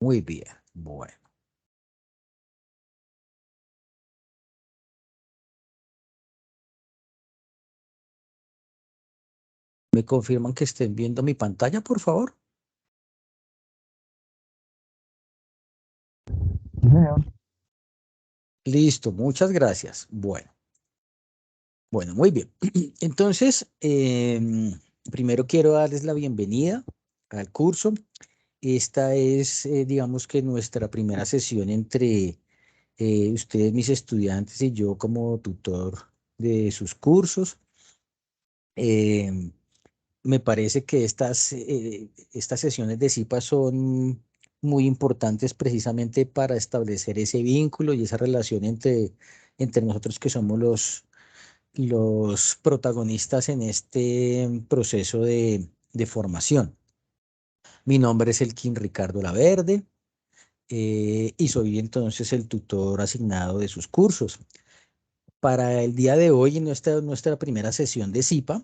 Muy bien. Bueno. ¿Me confirman que estén viendo mi pantalla, por favor? Listo, muchas gracias. Bueno, muy bien. Entonces, primero quiero darles la bienvenida al curso. Esta es, digamos que nuestra primera sesión entre ustedes, mis estudiantes, y yo como tutor de sus cursos. Em, Me parece que estas sesiones de CIPA son muy importantes precisamente para establecer ese vínculo y esa relación entre nosotros que somos los protagonistas en este proceso de formación. Mi nombre es Elkin Ricardo Laverde y soy entonces el tutor asignado de sus cursos. Para el día de hoy, en nuestra primera sesión de CIPA,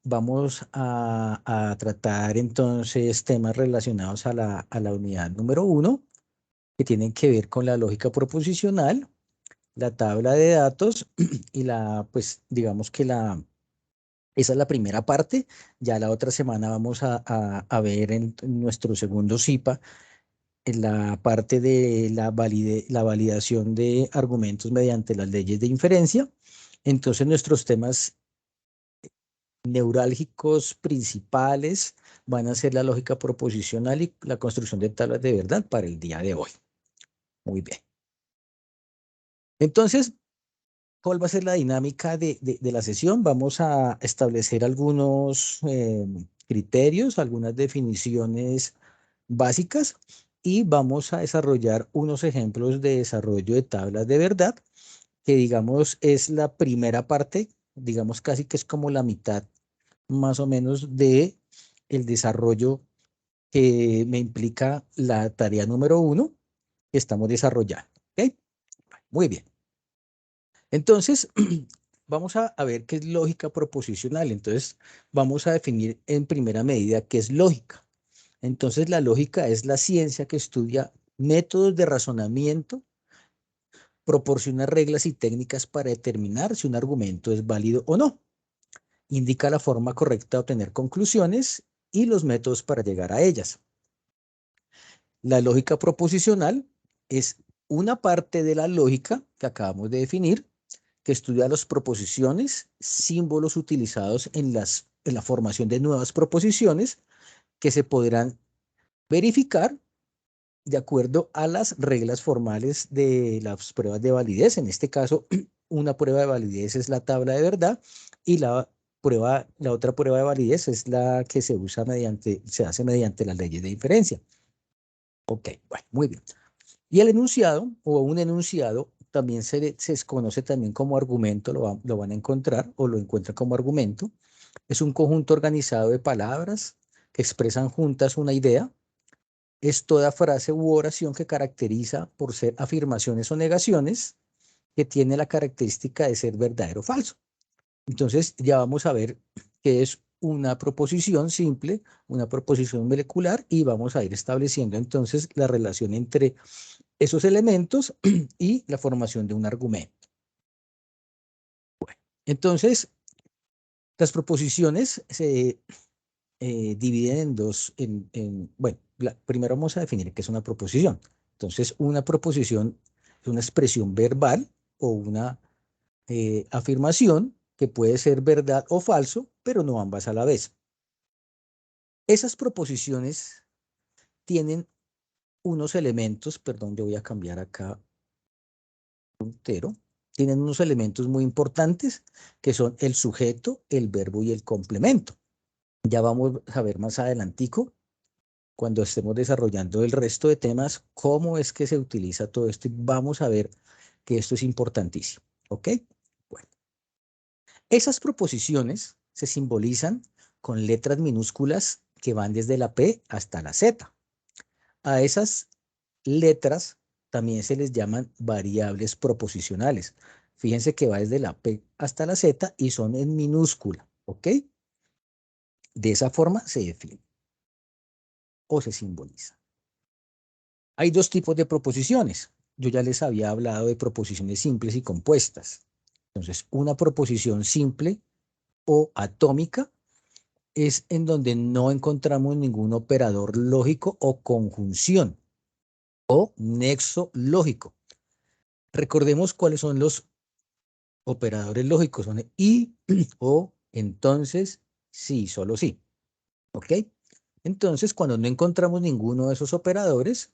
vamos a tratar entonces temas relacionados a la unidad número 1, que tienen que ver con la lógica proposicional, la tabla de datos y pues digamos que esa es la primera parte. Ya la otra semana vamos a ver en nuestro segundo CIPA en la parte de la validación de argumentos mediante las leyes de inferencia. Entonces nuestros temas neurálgicos principales van a ser la lógica proposicional y la construcción de tablas de verdad para el día de hoy. Muy bien. Entonces, ¿cuál va a ser la dinámica de la sesión? Vamos a establecer algunos criterios, algunas definiciones básicas y vamos a desarrollar unos ejemplos de desarrollo de tablas de verdad, que digamos es la primera parte, digamos casi que es como la mitad más o menos de el desarrollo que me implica la tarea número 1 que estamos desarrollando. ¿Ok? Muy bien. Entonces, vamos a ver qué es lógica proposicional. Entonces, vamos a definir en primera medida qué es lógica. Entonces, la lógica es la ciencia que estudia métodos de razonamiento, proporciona reglas y técnicas para determinar si un argumento es válido o no. Indica la forma correcta de obtener conclusiones y los métodos para llegar a ellas. La lógica proposicional es una parte de la lógica que acabamos de definir, que estudia las proposiciones, símbolos utilizados en la formación de nuevas proposiciones que se podrán verificar de acuerdo a las reglas formales de las pruebas de validez. En este caso, una prueba de validez es la tabla de verdad y la otra prueba de validez es la que se hace mediante las leyes de inferencia. Ok, bueno, muy bien. Y el enunciado o un enunciado también se conoce también como argumento, lo van a encontrar o lo encuentran como argumento. Es un conjunto organizado de palabras que expresan juntas una idea. Es toda frase u oración que caracteriza por ser afirmaciones o negaciones que tiene la característica de ser verdadero o falso. Entonces ya vamos a ver qué es una proposición simple, una proposición molecular y vamos a ir estableciendo entonces la relación entre esos elementos y la formación de un argumento. Entonces, las proposiciones se dividen en dos, bueno, primero vamos a definir qué es una proposición. Entonces, una proposición es una expresión verbal o una afirmación que puede ser verdad o falso, pero no ambas a la vez. Esas proposiciones tienen unos elementos, perdón, yo voy a cambiar acá puntero, tienen unos elementos muy importantes que son el sujeto, el verbo y el complemento. Ya vamos a ver más adelantico, cuando estemos desarrollando el resto de temas, cómo es que se utiliza todo esto y vamos a ver que esto es importantísimo. ¿Ok? Bueno, esas proposiciones se simbolizan con letras minúsculas que van desde la P hasta la Z. A esas letras también se les llaman variables proposicionales. Fíjense que va desde la P hasta la Z y son en minúscula, ¿ok? De esa forma se define o se simboliza. Hay dos tipos de proposiciones. Yo ya les había hablado de proposiciones simples y compuestas. Entonces, una proposición simple o atómica es en donde no encontramos ningún operador lógico o conjunción o nexo lógico. Recordemos cuáles son los operadores lógicos. Son y, o, entonces, sí, solo sí. ¿Ok? Entonces, cuando no encontramos ninguno de esos operadores,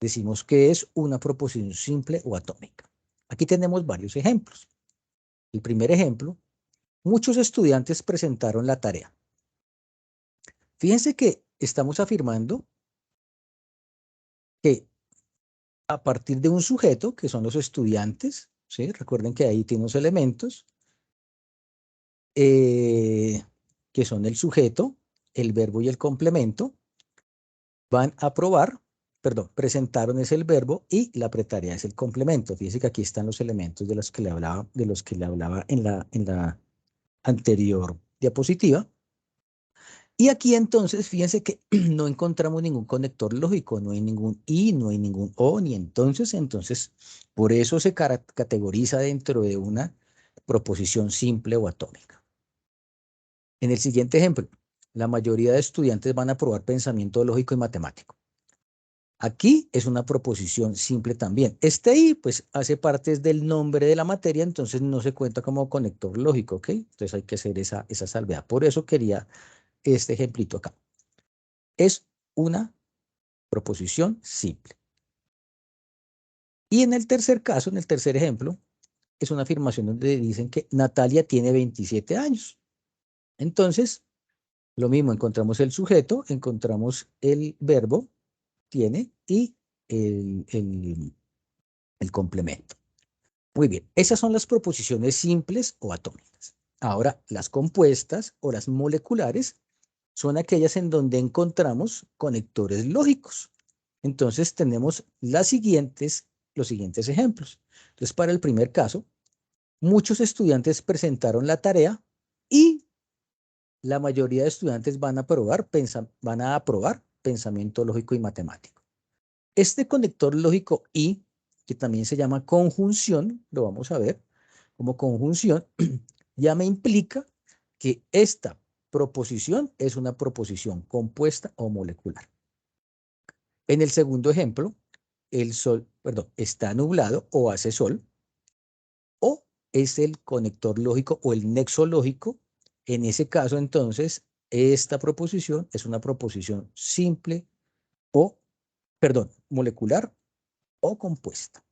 decimos que es una proposición simple o atómica. Aquí tenemos varios ejemplos. El primer ejemplo, muchos estudiantes presentaron la tarea. Fíjense que estamos afirmando que a partir de un sujeto, que son los estudiantes, ¿sí? Recuerden que ahí tiene unos elementos, que son el sujeto, el verbo y el complemento, van a probar, perdón, presentaron es el verbo y la tarea es el complemento. Fíjense que aquí están los elementos de los que le hablaba en la anterior diapositiva. Y aquí entonces, fíjense que no encontramos ningún conector lógico, no hay ningún y, no hay ningún o, ni entonces, por eso se categoriza dentro de una proposición simple o atómica. En el siguiente ejemplo, la mayoría de estudiantes van a probar pensamiento lógico y matemático. Aquí es una proposición simple también. Este i, pues, hace parte del nombre de la materia, entonces no se cuenta como conector lógico, ¿ok? Entonces hay que hacer esa salvedad. Por eso quería este ejemplito acá. Es una proposición simple. Y en el tercer caso, en el tercer ejemplo, es una afirmación donde dicen que Natalia tiene 27 años. Entonces, lo mismo, encontramos el sujeto, encontramos el verbo, tiene, y el complemento. Muy bien, esas son las proposiciones simples o atómicas. Ahora, las compuestas o las moleculares son aquellas en donde encontramos conectores lógicos. Entonces tenemos los siguientes ejemplos. Entonces, para el primer caso, muchos estudiantes presentaron la tarea y la mayoría de estudiantes van a aprobar pensamiento lógico y matemático. Este conector lógico y, que también se llama conjunción, lo vamos a ver como conjunción, ya me implica que esta proposición es una proposición compuesta o molecular. En el segundo ejemplo, el sol, perdón, está nublado o hace sol, o es el conector lógico o el nexo lógico. En ese caso, entonces, esta proposición es una proposición simple o, perdón, molecular o compuesta.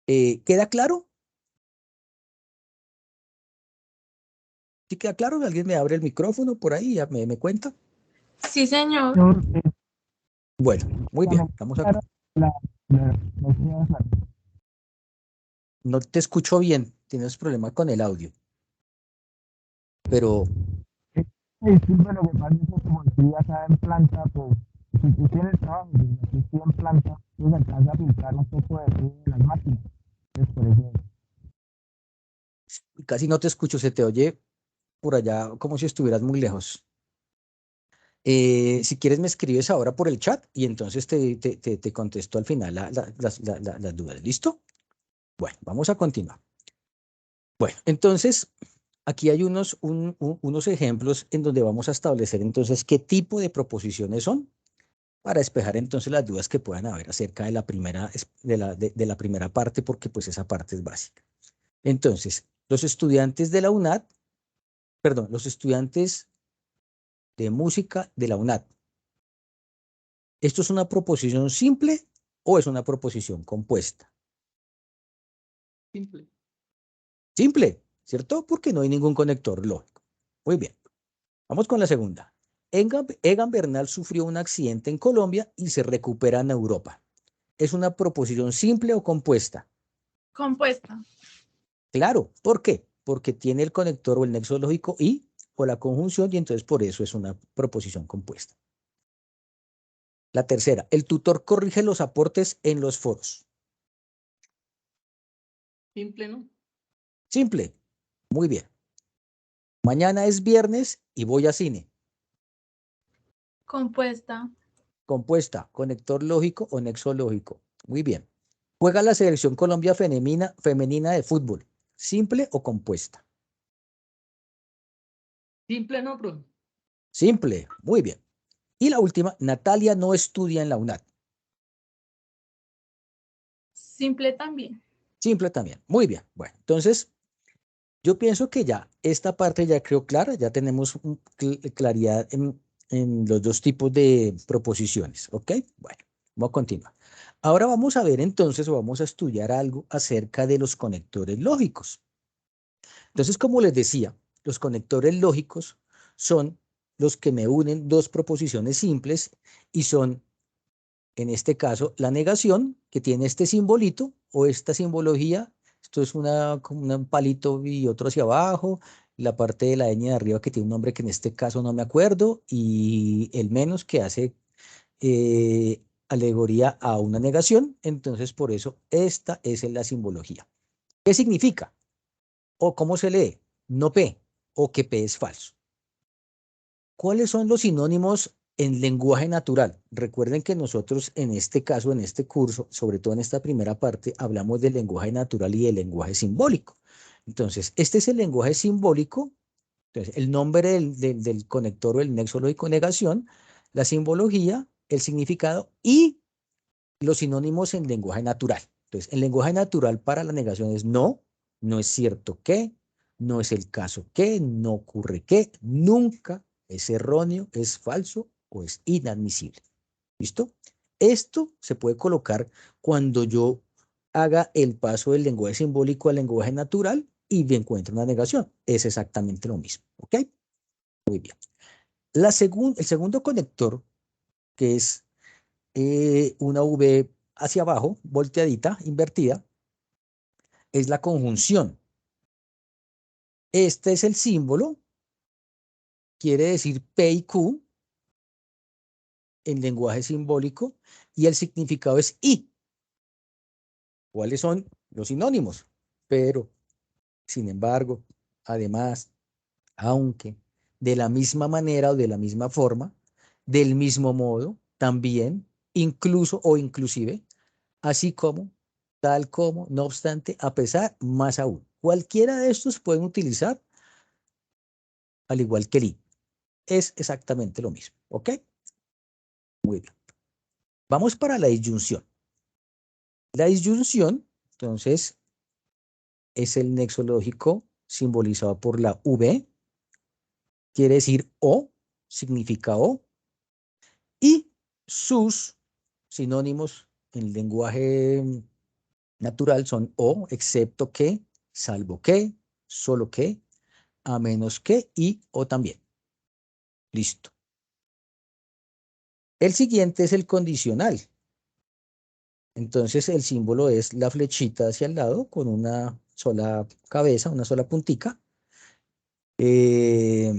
¿Queda claro? ¿Sí queda claro? ¿Alguien me abre el micrófono por ahí? ¿Ya me cuenta? Sí, señor. Bueno, muy bien, vamos a... No te escucho bien, tienes problema con el audio, pero Disculpe, lo que pasa es que como estoy acá en planta, pues si tú tienes trabajo, pues aquí estoy en planta, pues alcanza a filtrar un poco de ruido de las máquinas. Entonces, por eso. casi no te escucho, se te oye por allá como si estuvieras muy lejos. Si quieres me escribes ahora por el chat y entonces te contesto al final las dudas. ¿Listo? Bueno, vamos a continuar. Bueno, entonces aquí hay unos ejemplos en donde vamos a establecer entonces qué tipo de proposiciones son para despejar entonces las dudas que puedan haber acerca de la primera, de la primera parte, porque pues esa parte es básica. Entonces, los estudiantes de la UNAD, perdón, los estudiantes de música de la UNAD, ¿esto es una proposición simple o es una proposición compuesta? Simple. Simple, ¿cierto? Porque no hay ningún conector lógico. Muy bien. Vamos con la segunda. Egan Bernal sufrió un accidente en Colombia y se recupera en Europa. ¿Es una proposición simple o compuesta? Compuesta. Claro. ¿Por qué? Porque tiene el conector o el nexo lógico y o la conjunción y entonces por eso es una proposición compuesta. La tercera, el tutor corrige los aportes en los foros. Simple, ¿no? Simple. Muy bien. Mañana es viernes y voy a cine. Compuesta. Compuesta, conector lógico o nexo lógico. Muy bien. Juega la selección Colombia femenina de fútbol. ¿Simple o compuesta? Simple, ¿no, profe? Simple. Muy bien. Y la última, Natalia no estudia en la UNAD. Simple también. Simple también. Muy bien. Bueno, entonces, yo pienso que ya esta parte ya quedó clara. Ya tenemos claridad en los dos tipos de proposiciones. ¿Ok? Bueno, vamos a continuar. Ahora vamos a ver entonces, o vamos a estudiar algo acerca de los conectores lógicos. Entonces, como les decía, los conectores lógicos son los que me unen dos proposiciones simples y son, en este caso, la negación, que tiene este simbolito o esta simbología. Esto es como un palito y otro hacia abajo, la parte de la ñ de arriba que tiene un nombre que en este caso no me acuerdo, y el menos que hace alegoría a una negación. Entonces, por eso, esta es la simbología. ¿Qué significa? ¿O cómo se lee? No P, o que P es falso. ¿Cuáles son los sinónimos en lenguaje natural? Recuerden que nosotros en este caso, en este curso, sobre todo en esta primera parte, hablamos del lenguaje natural y del lenguaje simbólico. Entonces, este es el lenguaje simbólico. Entonces, el nombre del conector o el nexo lógico negación, la simbología, el significado y los sinónimos en lenguaje natural. Entonces, el lenguaje natural para la negación es no, no es cierto que, no es el caso que, no ocurre que, nunca, es erróneo, es falso o es inadmisible. ¿Listo? Esto se puede colocar cuando yo haga el paso del lenguaje simbólico al lenguaje natural y me encuentro una negación. Es exactamente lo mismo. ¿Ok? Muy bien. El segundo conector, que es una V hacia abajo, volteadita, invertida, es la conjunción. Este es el símbolo, quiere decir P y Q en lenguaje simbólico, y el significado es I. ¿Cuáles son los sinónimos? Pero, sin embargo, además, aunque, de la misma manera o de la misma forma, del mismo modo, también, incluso o inclusive, así como, tal como, no obstante, a pesar, más aún. Cualquiera de estos pueden utilizar, al igual que el I. Es exactamente lo mismo, ¿ok? Muy bien. Vamos para la disyunción. La disyunción, entonces, es el nexo lógico simbolizado por la V, quiere decir O, significa O, y sus sinónimos en lenguaje natural son O, excepto que, salvo que, solo que, a menos que y o también. Listo. El siguiente es el condicional. Entonces el símbolo es la flechita hacia el lado con una sola cabeza, una sola puntica. Eh,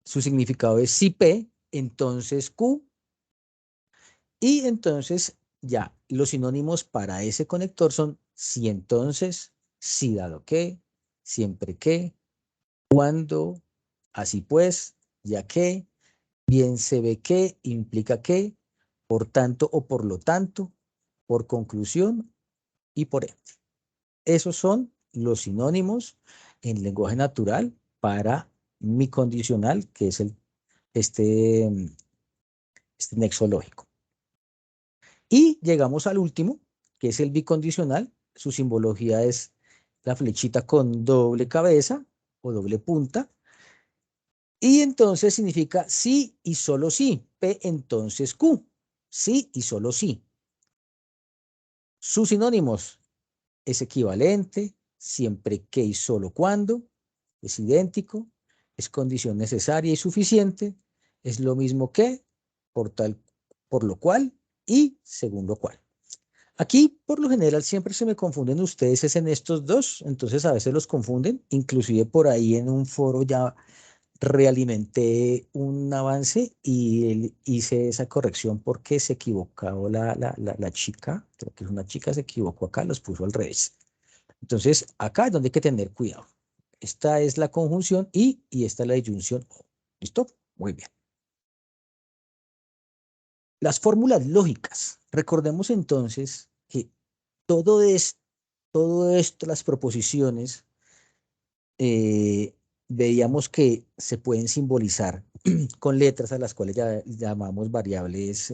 Su significado es si P, entonces Q. Y entonces ya los sinónimos para ese conector son si entonces, si dado que, siempre que, cuando, así pues, ya que, bien se ve que, implica que, por tanto o por lo tanto, por conclusión y por ende. Esos son los sinónimos en lenguaje natural para mi condicional, que es este, este nexo lógico. Y llegamos al último, que es el bicondicional. Su simbología es la flechita con doble cabeza o doble punta. Y entonces significa sí y solo sí. P entonces Q. Sí y solo sí. Sus sinónimos es equivalente, siempre que y solo cuando, es idéntico, es condición necesaria y suficiente, es lo mismo que, por tal, por lo cual y según lo cual. Aquí, por lo general, siempre se me confunden ustedes es en estos dos, entonces a veces los confunden, inclusive por ahí en un foro ya realimenté un avance y hice esa corrección porque se equivocó la chica, creo que es una chica, se equivocó acá, los puso al revés. Entonces, acá es donde hay que tener cuidado. Esta es la conjunción y esta es la disyunción O. ¿Listo? Muy bien. Las fórmulas lógicas. Recordemos entonces que todo esto, las proposiciones, veíamos que se pueden simbolizar con letras a las cuales ya llamamos variables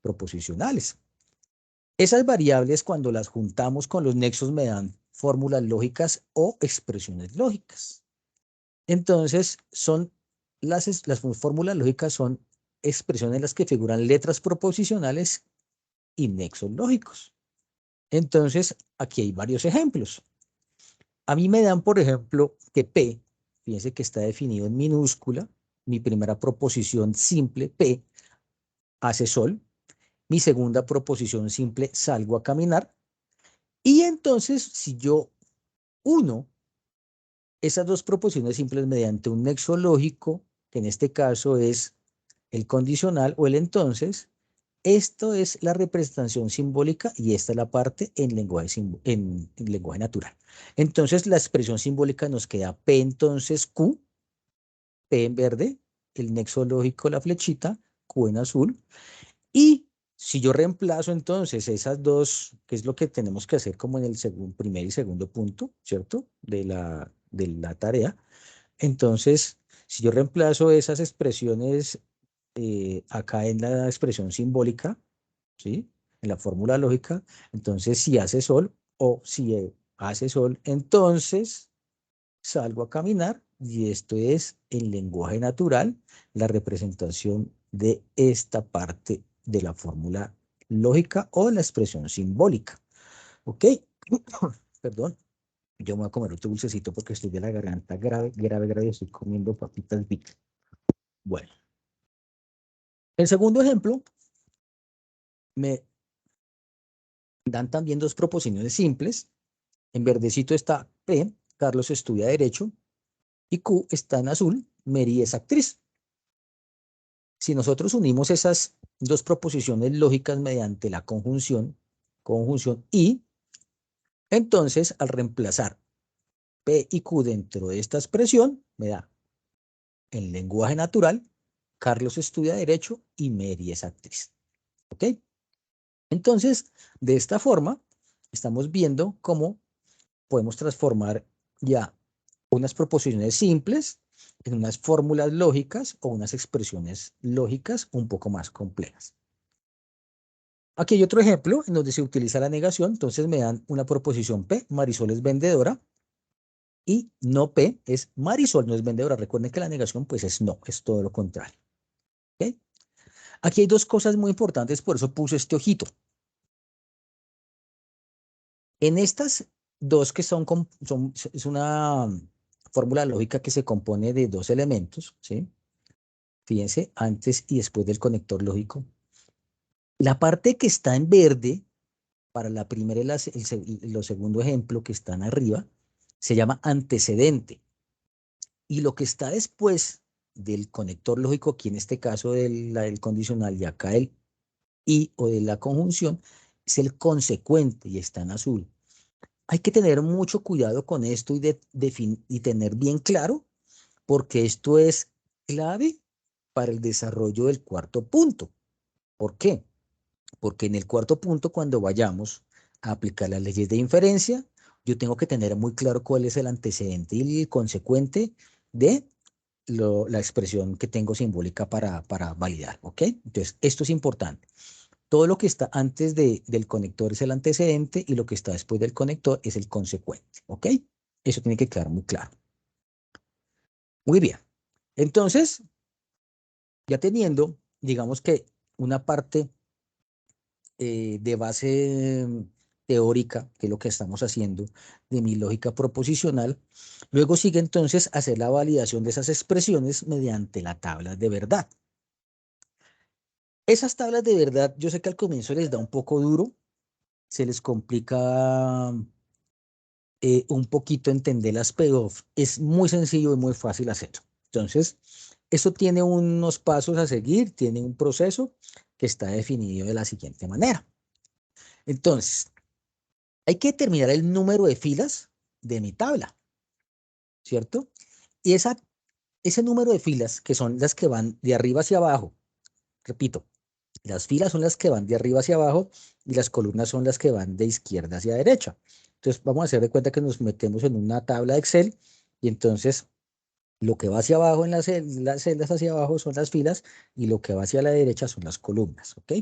proposicionales. Esas variables, cuando las juntamos con los nexos, me dan fórmulas lógicas o expresiones lógicas. Entonces, las fórmulas lógicas son expresiones en las que figuran letras proposicionales y nexos lógicos. Entonces, aquí hay varios ejemplos. A mí me dan, por ejemplo, que P, fíjense que está definido en minúscula, mi primera proposición simple, P, hace sol. Mi segunda proposición simple, salgo a caminar. Y entonces, si yo uno esas dos proposiciones simples mediante un nexo lógico, que en este caso es el condicional o el entonces, esto es la representación simbólica y esta es la parte en lenguaje natural. Entonces, la expresión simbólica nos queda P entonces Q, P en verde, el nexo lógico, la flechita, Q en azul. Y si yo reemplazo entonces esas dos, que es lo que tenemos que hacer como en el primer y segundo punto, ¿cierto? De la tarea. Entonces, si yo reemplazo esas expresiones acá en la expresión simbólica, ¿sí? En la fórmula lógica, entonces si hace sol o si hace sol, entonces salgo a caminar y esto es en lenguaje natural la representación de esta parte de la fórmula lógica o la expresión simbólica. ¿Ok? Perdón. Yo me voy a comer otro dulcecito porque estoy de la garganta grave, grave, grave. Estoy comiendo papitas Vic. Bueno, el segundo ejemplo me dan también dos proposiciones simples. En verdecito está P, Carlos estudia Derecho, y Q está en azul, Mary es actriz. Si nosotros unimos esas dos proposiciones lógicas mediante la conjunción y, entonces al reemplazar P y Q dentro de esta expresión, me da en lenguaje natural, Carlos estudia Derecho y Mary es actriz. ¿Ok? Entonces, de esta forma, estamos viendo cómo podemos transformar ya unas proposiciones simples en unas fórmulas lógicas o unas expresiones lógicas un poco más complejas. Aquí hay otro ejemplo en donde se utiliza la negación, entonces me dan una proposición P, Marisol es vendedora, y no P es Marisol no es vendedora. Recuerden que la negación pues es no, es todo lo contrario. ¿Okay? Aquí hay dos cosas muy importantes, por eso puse este ojito. En estas dos que es una fórmula lógica que se compone de dos elementos, ¿sí? Fíjense, antes y después del conector lógico. La parte que está en verde, para la primera y los segundo ejemplo que están arriba, se llama antecedente. Y lo que está después del conector lógico, aquí en este caso del condicional y acá el y o de la conjunción, es el consecuente y está en azul. Hay que tener mucho cuidado con esto y tener bien claro, porque esto es clave para el desarrollo del cuarto punto. ¿Por qué? Porque en el cuarto punto, cuando vayamos a aplicar las leyes de inferencia, yo tengo que tener muy claro cuál es el antecedente y el consecuente de la expresión que tengo simbólica para validar, ¿ok? Entonces, esto es importante. Todo lo que está antes del conector es el antecedente y lo que está después del conector es el consecuente, ¿ok? Eso tiene que quedar muy claro. Muy bien. Entonces, ya teniendo, digamos que una parte de base teórica, que es lo que estamos haciendo, de mi lógica proposicional, luego sigue entonces hacer la validación de esas expresiones mediante la tabla de verdad. Esas tablas de verdad, yo sé que al comienzo les da un poco duro, se les complica un poquito entenderlas, pero es muy sencillo y muy fácil hacerlo. Entonces, esto tiene unos pasos a seguir, tiene un proceso que está definido de la siguiente manera. Entonces, hay que determinar el número de filas de mi tabla, ¿cierto? Y ese número de filas, que son las que van de arriba hacia abajo, repito, Las filas son las que van de arriba hacia abajo y las columnas son las que van de izquierda hacia derecha. Entonces vamos a hacer de cuenta que nos metemos en una tabla de Excel y entonces lo que va hacia abajo en las celdas hacia abajo son las filas y lo que va hacia la derecha son las columnas, ¿ok?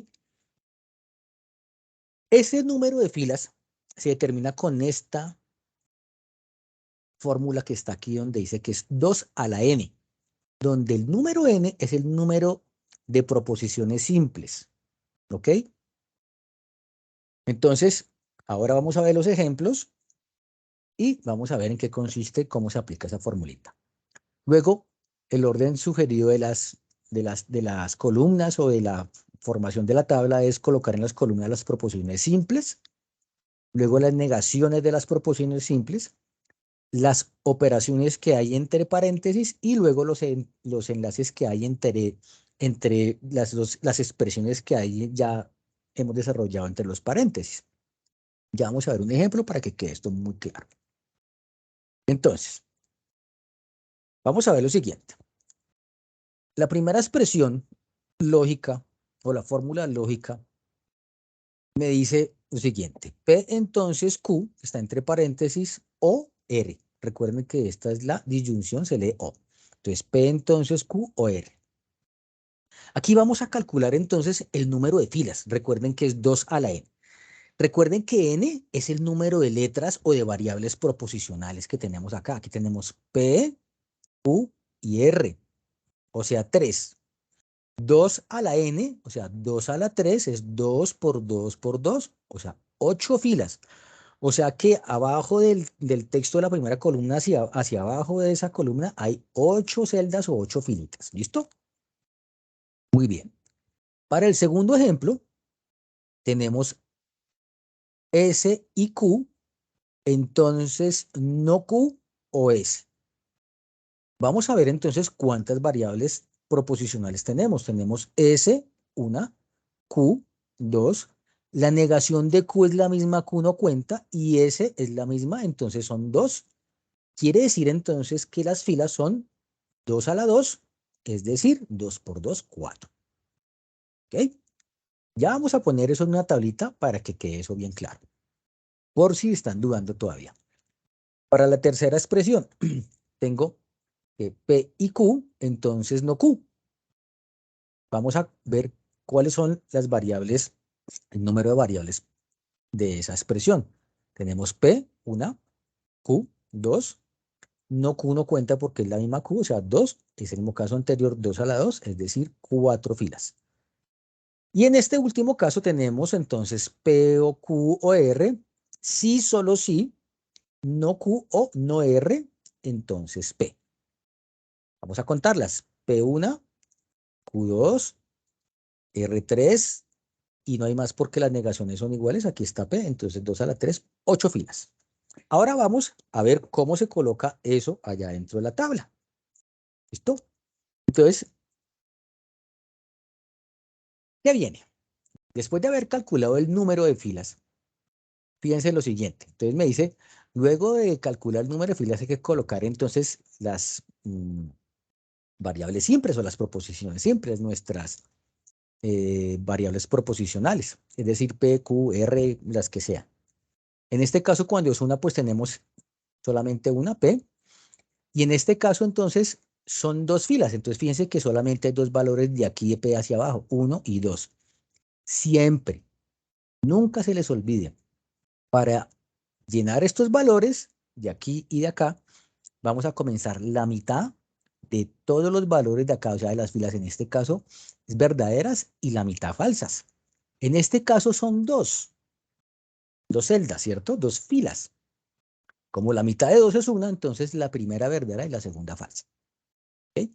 Ese número de filas se determina con esta fórmula que está aquí donde dice que es 2 a la n, donde el número n es el número de proposiciones simples, ¿ok? Entonces, ahora vamos a ver los ejemplos y vamos a ver en qué consiste, cómo se aplica esa formulita. Luego, el orden sugerido de las columnas o de la formación de la tabla es colocar en las columnas las proposiciones simples, luego las negaciones de las proposiciones simples, las operaciones que hay entre paréntesis y luego los enlaces que hay entre las expresiones que hay ya hemos desarrollado entre los paréntesis. Ya vamos a ver un ejemplo para que quede esto muy claro. Entonces, vamos a ver lo siguiente. La primera expresión lógica o la fórmula lógica me dice lo siguiente. P entonces Q está entre paréntesis O R. Recuerden que esta es la disyunción, se lee O. Entonces P entonces Q o R. Aquí vamos a calcular entonces el número de filas. Recuerden que es 2 a la n. Recuerden que n es el número de letras o de variables proposicionales que tenemos acá. Aquí tenemos P, Q y R, o sea 3. 2 a la n, o sea 2 a la 3 es 2 por 2 por 2, o sea 8 filas. O sea que abajo del texto de la primera columna hacia abajo de esa columna hay 8 celdas o 8 filitas. ¿Listo? Muy bien. Para el segundo ejemplo, tenemos S y Q, entonces no Q o S. Vamos a ver entonces cuántas variables proposicionales tenemos. Tenemos S, una, Q, 2. La negación de Q es la misma, Q no cuenta, y S es la misma, entonces son 2. Quiere decir entonces que las filas son 2 a la 2, es decir, 2 por 2, 4. ¿Ok? Ya vamos a poner eso en una tablita para que quede eso bien claro, por si están dudando todavía. Para la tercera expresión, tengo P y Q, entonces no Q. Vamos a ver cuáles son las variables, el número de variables de esa expresión. Tenemos P, una, Q, 2. No Q no cuenta porque es la misma Q, o sea, 2, es el mismo caso anterior, 2 a la 2, es decir, 4 filas. Y en este último caso tenemos entonces P o Q o R, sí, solo sí, no Q o no R, entonces P. Vamos a contarlas. P1, Q2, R3, y no hay más porque las negaciones son iguales. Aquí está P, entonces 2 a la 3, 8 filas. Ahora vamos a ver cómo se coloca eso allá dentro de la tabla. ¿Listo? Entonces, ¿qué viene? Después de haber calculado el número de filas, fíjense lo siguiente. Entonces me dice, luego de calcular el número de filas hay que colocar entonces las variables simples o las proposiciones simples, nuestras variables proposicionales, es decir, P, Q, R, las que sean. En este caso, cuando es una, pues tenemos solamente una P, y en este caso entonces son 2 filas, entonces fíjense que solamente hay 2 valores de aquí de P hacia abajo, 1 y 2. Siempre, nunca se les olvide, para llenar estos valores de aquí y de acá, vamos a comenzar la mitad de todos los valores de acá, o sea, de las filas en este caso, es verdaderas y la mitad falsas. En este caso son 2 celdas, ¿cierto? 2 filas. Como la mitad de 2 es una, entonces la primera verdadera y la segunda falsa. ¿Okay?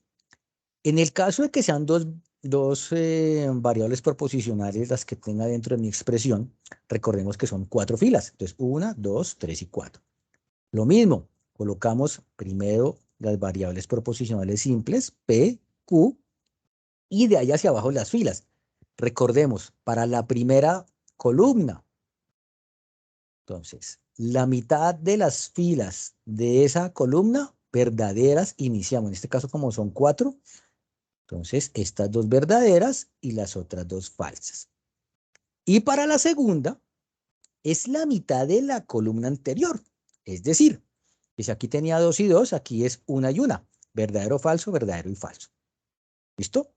En el caso de que sean dos variables proposicionales las que tenga dentro de mi expresión, recordemos que son 4 filas. Entonces, 1, 2, 3 y 4. Lo mismo, colocamos primero las variables proposicionales simples, P, Q, y de ahí hacia abajo las filas. Recordemos, para la primera columna, entonces, la mitad de las filas de esa columna verdaderas iniciamos. En este caso, como son 4, Entonces, estas dos verdaderas y las otras dos falsas. Y para la segunda, es la mitad de la columna anterior. Es decir, que si aquí tenía 2 y 2, aquí es 1 y 1. Verdadero, falso, verdadero y falso. ¿Listo?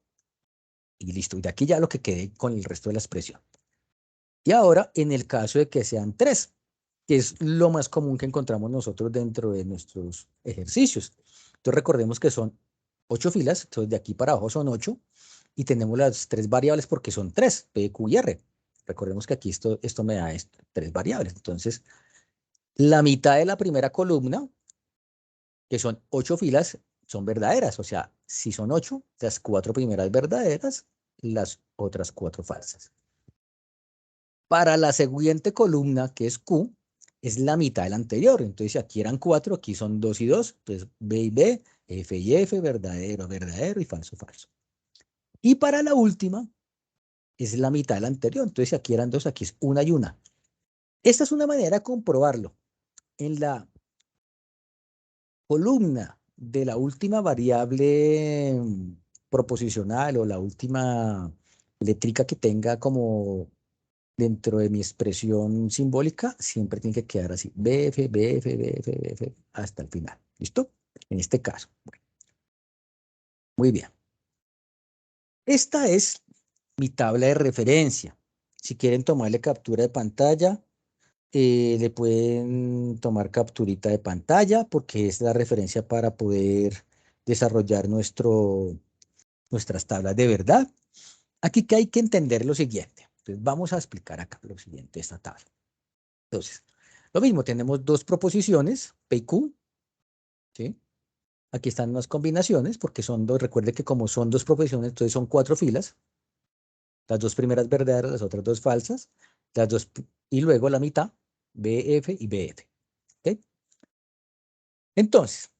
Y listo. Y de aquí ya lo que quede con el resto de la expresión. Y ahora, en el caso de que sean 3, que es lo más común que encontramos nosotros dentro de nuestros ejercicios. Entonces recordemos que son 8 filas, entonces de aquí para abajo son 8, y tenemos las 3 variables porque son 3, P, Q y R. Recordemos que aquí esto me da 3 variables. Entonces, la mitad de la primera columna, que son 8 filas, son verdaderas. O sea, si son 8, las 4 primeras verdaderas, las otras 4 falsas. Para la siguiente columna, que es Q, es la mitad de la anterior. Entonces, si aquí eran 4, aquí son 2 y 2. Entonces, B y B, F y F, verdadero, verdadero y falso, falso. Y para la última, es la mitad de la anterior. Entonces, si aquí eran 2, aquí es 1 y 1. Esta es una manera de comprobarlo. En la columna de la última variable proposicional o la última letrica que tenga como dentro de mi expresión simbólica, siempre tiene que quedar así, BF, BF, BF, BF, hasta el final. ¿Listo? En este caso. Bueno, muy bien. Esta es mi tabla de referencia. Si quieren tomarle captura de pantalla, le pueden tomar capturita de pantalla porque es la referencia para poder desarrollar nuestras tablas de verdad. Aquí que hay que entender lo siguiente. Entonces vamos a explicar acá lo siguiente de esta tabla. Entonces, lo mismo, tenemos dos proposiciones, P y Q, ¿sí? Aquí están las combinaciones porque son dos, recuerde que como son dos proposiciones, entonces son 4 filas, las dos primeras verdaderas, las otras dos falsas, y luego la mitad, BF y BF. ¿Ok? Entonces,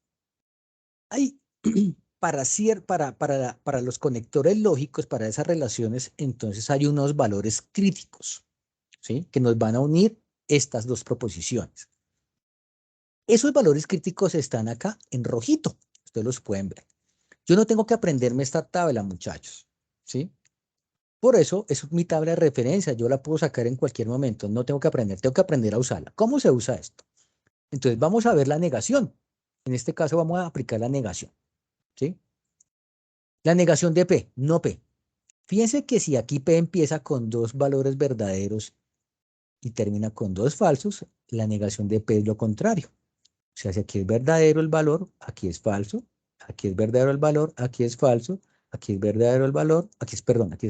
hay para los conectores lógicos, para esas relaciones, entonces hay unos valores críticos, ¿sí? Que nos van a unir estas dos proposiciones. Esos valores críticos están acá en rojito. Ustedes los pueden ver. Yo no tengo que aprenderme esta tabla, muchachos, ¿sí? Por eso es mi tabla de referencia. Yo la puedo sacar en cualquier momento. No tengo que aprender a usarla. ¿Cómo se usa esto? Entonces vamos a ver la negación. En este caso vamos a aplicar la negación, ¿sí? La negación de P, no P. Fíjense que si aquí P empieza con 2 valores verdaderos y termina con 2 falsos, la negación de P es lo contrario. O sea, si aquí es verdadero el valor, aquí es falso. Aquí es verdadero el valor, aquí es falso. Aquí es verdadero el valor, aquí es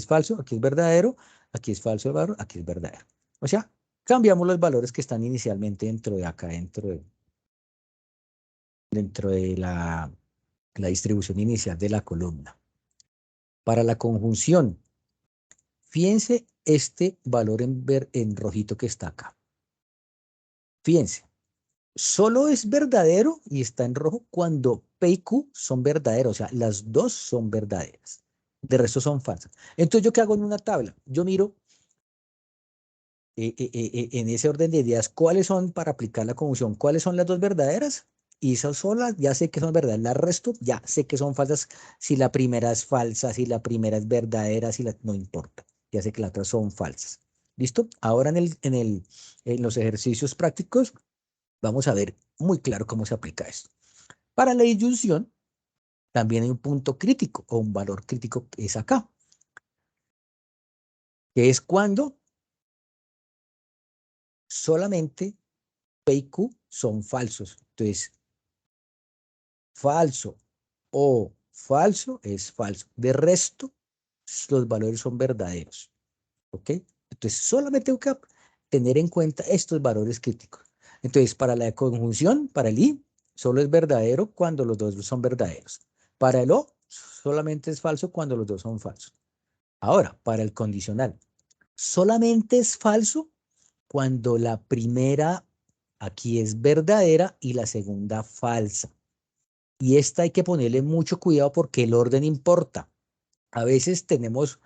falso, aquí es verdadero, aquí es falso el valor, aquí es verdadero. O sea, cambiamos los valores que están inicialmente dentro de acá, dentro de la distribución inicial de la columna. Para la conjunción, fíjense este valor en rojito que está acá. Fíjense, solo es verdadero y está en rojo cuando P y Q son verdaderos, o sea, las dos son verdaderas. De resto son falsas. Entonces, ¿yo qué hago en una tabla? Yo miro en ese orden de ideas cuáles son para aplicar la conjunción, cuáles son las dos verdaderas y esas solas ya sé que son verdaderas. La resto ya sé que son falsas. Si la primera es falsa, si la primera es verdadera, no importa. Ya sé que las otras son falsas. ¿Listo? Ahora en los ejercicios prácticos vamos a ver muy claro cómo se aplica esto. Para la disyunción, también hay un punto crítico o un valor crítico que es acá, que es cuando solamente P y Q son falsos. Entonces, falso o falso es falso. De resto, los valores son verdaderos. ¿Ok? Entonces, solamente tengo que tener en cuenta estos valores críticos. Entonces, para la conjunción, para el I, solo es verdadero cuando los dos son verdaderos. Para el O, solamente es falso cuando los dos son falsos. Ahora, para el condicional, solamente es falso cuando la primera aquí es verdadera y la segunda falsa. Y esta hay que ponerle mucho cuidado porque el orden importa. A veces tenemos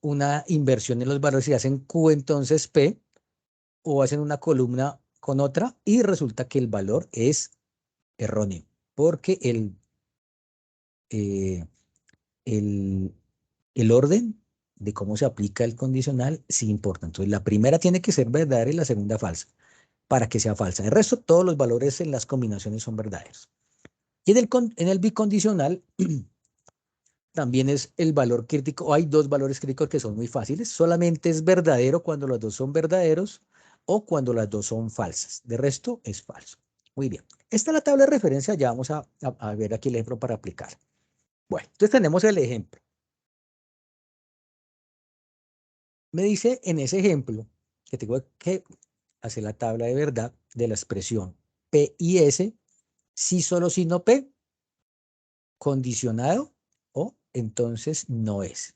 una inversión en los valores y hacen Q entonces P o hacen una columna con otra y resulta que el valor es erróneo porque el orden de cómo se aplica el condicional sí importa. Entonces, la primera tiene que ser verdadera y la segunda falsa, para que sea falsa. El resto, todos los valores en las combinaciones son verdaderos. Y en el bicondicional también es el valor crítico. Hay dos valores críticos que son muy fáciles. Solamente es verdadero cuando los dos son verdaderos o cuando las dos son falsas. De resto, es falso. Muy bien. Esta es la tabla de referencia. Ya vamos a ver aquí el ejemplo para aplicar. Bueno, entonces tenemos el ejemplo. Me dice en ese ejemplo que tengo que hacer la tabla de verdad de la expresión P y S, si solo si no P, condicionado o entonces no es.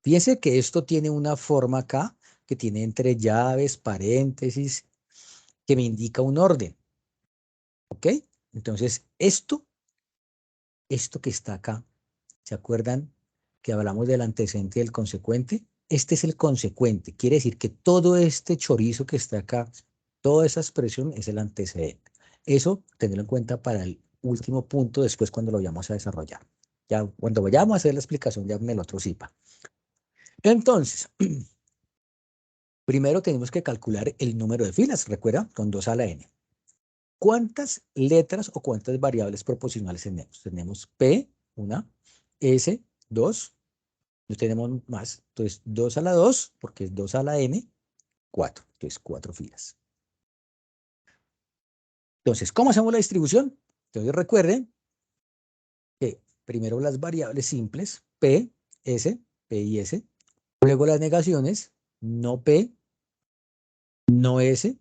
Fíjense que esto tiene una forma acá que tiene entre llaves, paréntesis, que me indica un orden. ¿Ok? Entonces, esto que está acá, ¿se acuerdan que hablamos del antecedente y del consecuente? Este es el consecuente. Quiere decir que todo este chorizo que está acá, toda esa expresión es el antecedente. Eso, tenerlo en cuenta para el último punto, después cuando lo vayamos a desarrollar. Ya cuando vayamos a hacer la explicación, ya me lo trocipa. Entonces, primero tenemos que calcular el número de filas, recuerda, con 2 a la n. ¿Cuántas letras o cuántas variables proporcionales tenemos? Tenemos P, una, S, 2, no tenemos más. Entonces, 2 a la 2, porque es 2 a la n, 4. Entonces, 4 filas. Entonces, ¿cómo hacemos la distribución? Entonces, recuerden que primero las variables simples, P, S, P y S. Luego las negaciones, no P, no S.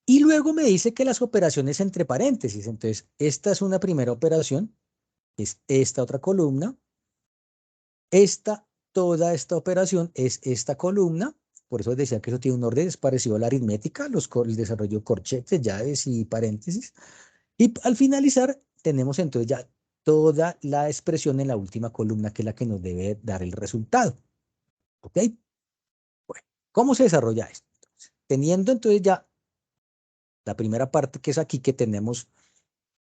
Y luego me dice que las operaciones entre paréntesis. Entonces, esta es una primera operación, es esta otra columna. Toda esta operación es esta columna. Por eso decía que eso tiene un orden, es parecido a la aritmética, el desarrollo de corchetes, llaves y paréntesis. Y al finalizar, tenemos entonces ya toda la expresión en la última columna, que es la que nos debe dar el resultado. ¿Ok? Bueno, ¿cómo se desarrolla esto? Teniendo entonces ya la primera parte, que es aquí, que tenemos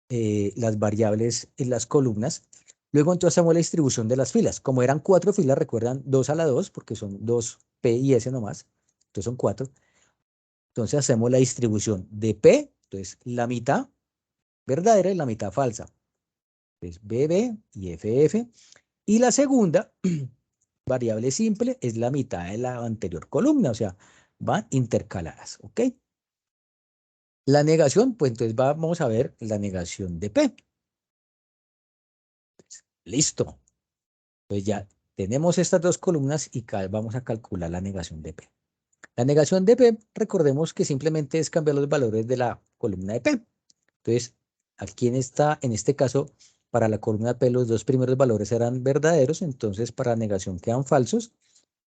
las variables en las columnas. Luego entonces hacemos la distribución de las filas. Como eran 4 filas, recuerdan 2 a la 2, porque son 2 P y S nomás. Entonces son 4. Entonces hacemos la distribución de P, entonces la mitad verdadera y la mitad falsa. Entonces BB y FF. Y la segunda variable simple es la mitad de la anterior columna, o sea, van intercaladas, ¿ok? La negación, pues entonces vamos a ver la negación de P. Listo. Pues ya tenemos estas dos columnas y vamos a calcular la negación de P. La negación de P, recordemos que simplemente es cambiar los valores de la columna de P. Entonces, aquí en este caso, para la columna P, los dos primeros valores eran verdaderos, entonces para la negación quedan falsos,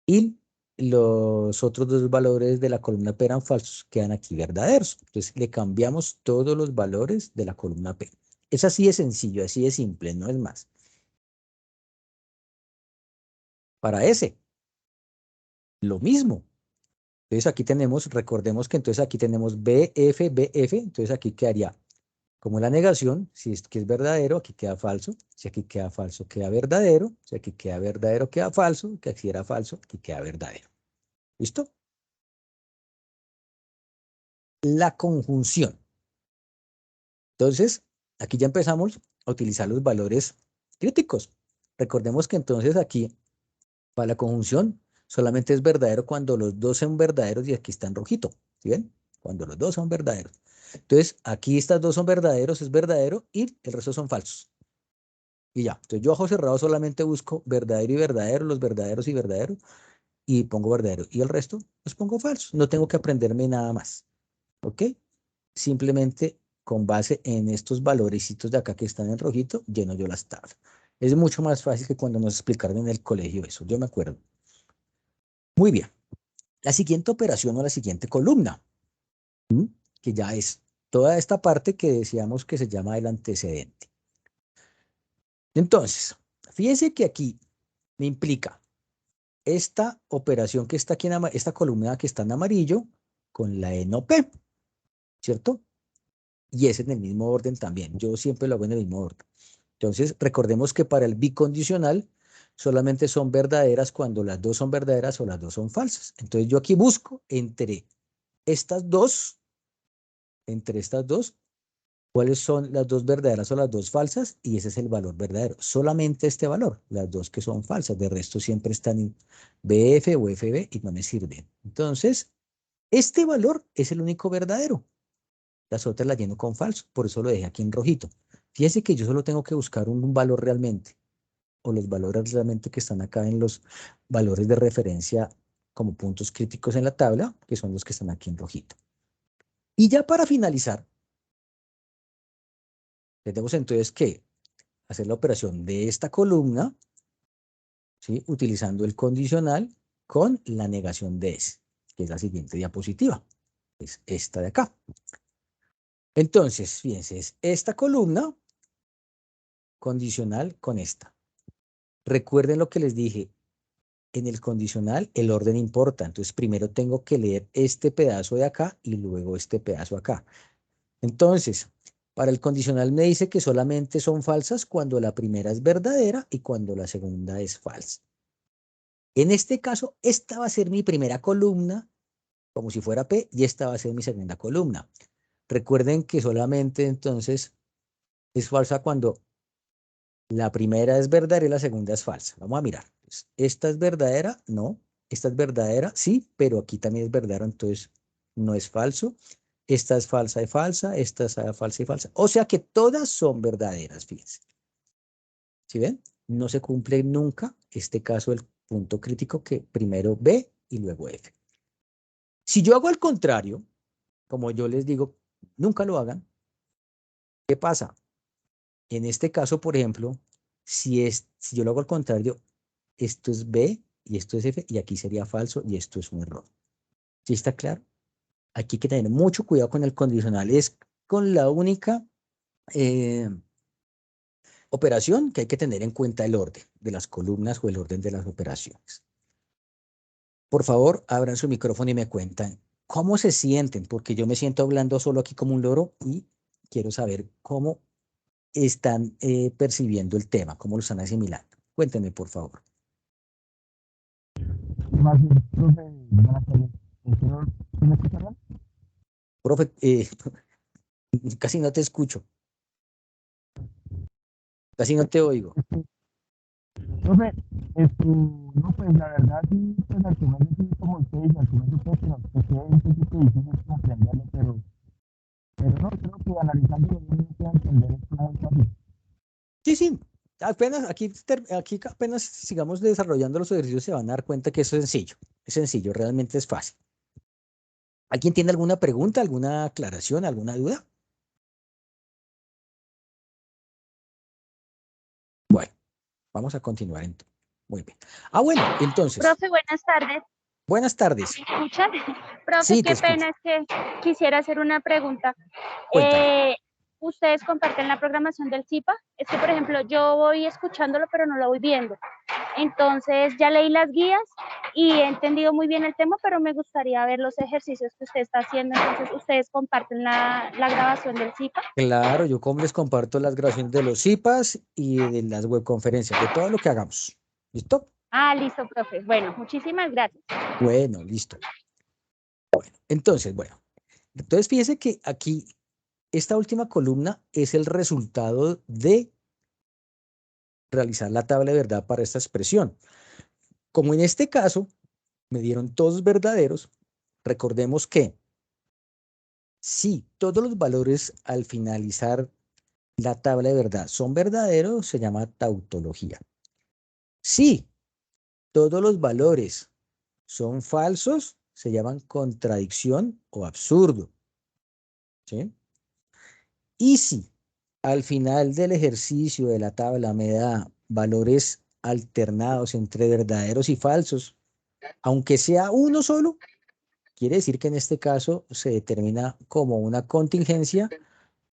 y los otros dos valores de la columna P eran falsos, quedan aquí verdaderos. Entonces, le cambiamos todos los valores de la columna P. Es así de sencillo, así de simple, no es más. Para S, lo mismo. Entonces aquí tenemos, recordemos que entonces aquí tenemos BF, BF, entonces aquí quedaría como la negación, si es que es verdadero, aquí queda falso, si aquí queda falso, queda verdadero, si aquí queda verdadero, queda falso, que aquí era falso, aquí queda verdadero. ¿Listo? La conjunción. Entonces, aquí ya empezamos a utilizar los valores críticos. Recordemos que entonces aquí, para la conjunción, solamente es verdadero cuando los dos son verdaderos y aquí está en rojito. ¿Sí ven? Cuando los dos son verdaderos. Entonces, aquí estas dos son verdaderos, es verdadero, y el resto son falsos. Y ya. Entonces, yo a ojo cerrado solamente busco verdadero y verdadero, los verdaderos y verdaderos, y pongo verdadero. Y el resto los pongo falsos. No tengo que aprenderme nada más. ¿Ok? Simplemente con base en estos valorecitos de acá que están en rojito, lleno yo las tablas. Es mucho más fácil que cuando nos explicaron en el colegio eso. Yo me acuerdo. Muy bien. La siguiente operación o la siguiente columna, que ya es toda esta parte que decíamos que se llama el antecedente. Entonces, fíjense que aquí me implica esta operación que está aquí en esta columna que está en amarillo con la E no P, ¿cierto? Y es en el mismo orden también. Yo siempre lo hago en el mismo orden. Entonces Entonces, recordemos que para el bicondicional solamente son verdaderas cuando las dos son verdaderas o las dos son falsas. Entonces, yo aquí busco entre estas dos, cuáles son las dos verdaderas o las dos falsas, y ese es el valor verdadero. Solamente este valor, las dos que son falsas. De resto siempre están en BF o FB y no me sirven. Entonces, este valor es el único verdadero. Las otras las lleno con falso, por eso lo dejé aquí en rojito. Fíjense que yo solo tengo que buscar un valor realmente, o los valores realmente que están acá en los valores de referencia como puntos críticos en la tabla, que son los que están aquí en rojito. Y ya para finalizar, tenemos entonces que hacer la operación de esta columna, ¿sí? Utilizando el condicional con la negación de ese, que es la siguiente diapositiva, es esta de acá. Entonces, fíjense, es esta columna condicional con esta. Recuerden lo que les dije, en el condicional el orden importa, entonces primero tengo que leer este pedazo de acá y luego este pedazo acá. Entonces, para el condicional me dice que solamente son falsas cuando la primera es verdadera y cuando la segunda es falsa. En este caso, esta va a ser mi primera columna, como si fuera P, y esta va a ser mi segunda columna. Recuerden que solamente entonces es falsa cuando la primera es verdadera y la segunda es falsa. Vamos a mirar. ¿Esta es verdadera? No. ¿Esta es verdadera? Sí, pero aquí también es verdadero, entonces no es falso. Esta es falsa y falsa, esta es falsa y falsa. O sea que todas son verdaderas, fíjense. ¿Sí ven? No se cumple nunca este caso del punto crítico que primero B y luego F. Si yo hago al contrario, como yo les digo, nunca lo hagan. ¿Qué pasa? En este caso, por ejemplo, si yo lo hago al contrario, esto es B y esto es F, y aquí sería falso y esto es un error. ¿Sí está claro? Aquí hay que tener mucho cuidado con el condicional. Es con la única operación que hay que tener en cuenta el orden de las columnas o el orden de las operaciones. Por favor, abran su micrófono y me cuentan cómo se sienten, porque yo me siento hablando solo aquí como un loro y quiero saber cómo están percibiendo el tema, cómo lo están asimilando. Cuéntenme, por favor. Más bien, profe, buenas tardes. ¿Sí me escucha bien? Profe, casi no te escucho. Casi no te oigo. Profe, no, pues la verdad sí, pues al comienzo sí, como usted dice, al comienzo pues que nos fue un poquito difícil comprenderlo, pero no, creo que analizándolo bien uno puede entender esto muy fácil. Sí, sí. Apenas aquí apenas sigamos desarrollando los ejercicios se van a dar cuenta que eso es sencillo, realmente es fácil. ¿Alguien tiene alguna pregunta, alguna aclaración, alguna duda? Bueno, vamos a continuar entonces. Muy bien. Bueno, entonces, Profe, buenas tardes. buenas tardes. ¿Me escuchan? Profe, Sí, te qué escucho. pena, es que quisiera hacer una pregunta. Cuéntame. ¿Ustedes comparten la programación del CIPA? Es que, por ejemplo, yo voy escuchándolo, pero no lo voy viendo. Entonces, ya leí las guías y he entendido muy bien el tema, pero me gustaría ver los ejercicios que usted está haciendo. Entonces, ¿ustedes comparten la grabación del CIPA? Claro, yo como les comparto las grabaciones de los CIPAs y de las webconferencias, de todo lo que hagamos. ¿Listo? Ah, listo, profe. Bueno, muchísimas gracias. Bueno, listo. Entonces, fíjese que aquí esta última columna es el resultado de realizar la tabla de verdad para esta expresión. Como en este caso me dieron todos verdaderos, recordemos que si todos los valores al finalizar la tabla de verdad son verdaderos, se llama tautología. Si todos los valores son falsos, se llaman contradicción o absurdo. ¿Sí? Y si al final del ejercicio de la tabla me da valores alternados entre verdaderos y falsos, aunque sea uno solo, quiere decir que en este caso se determina como una contingencia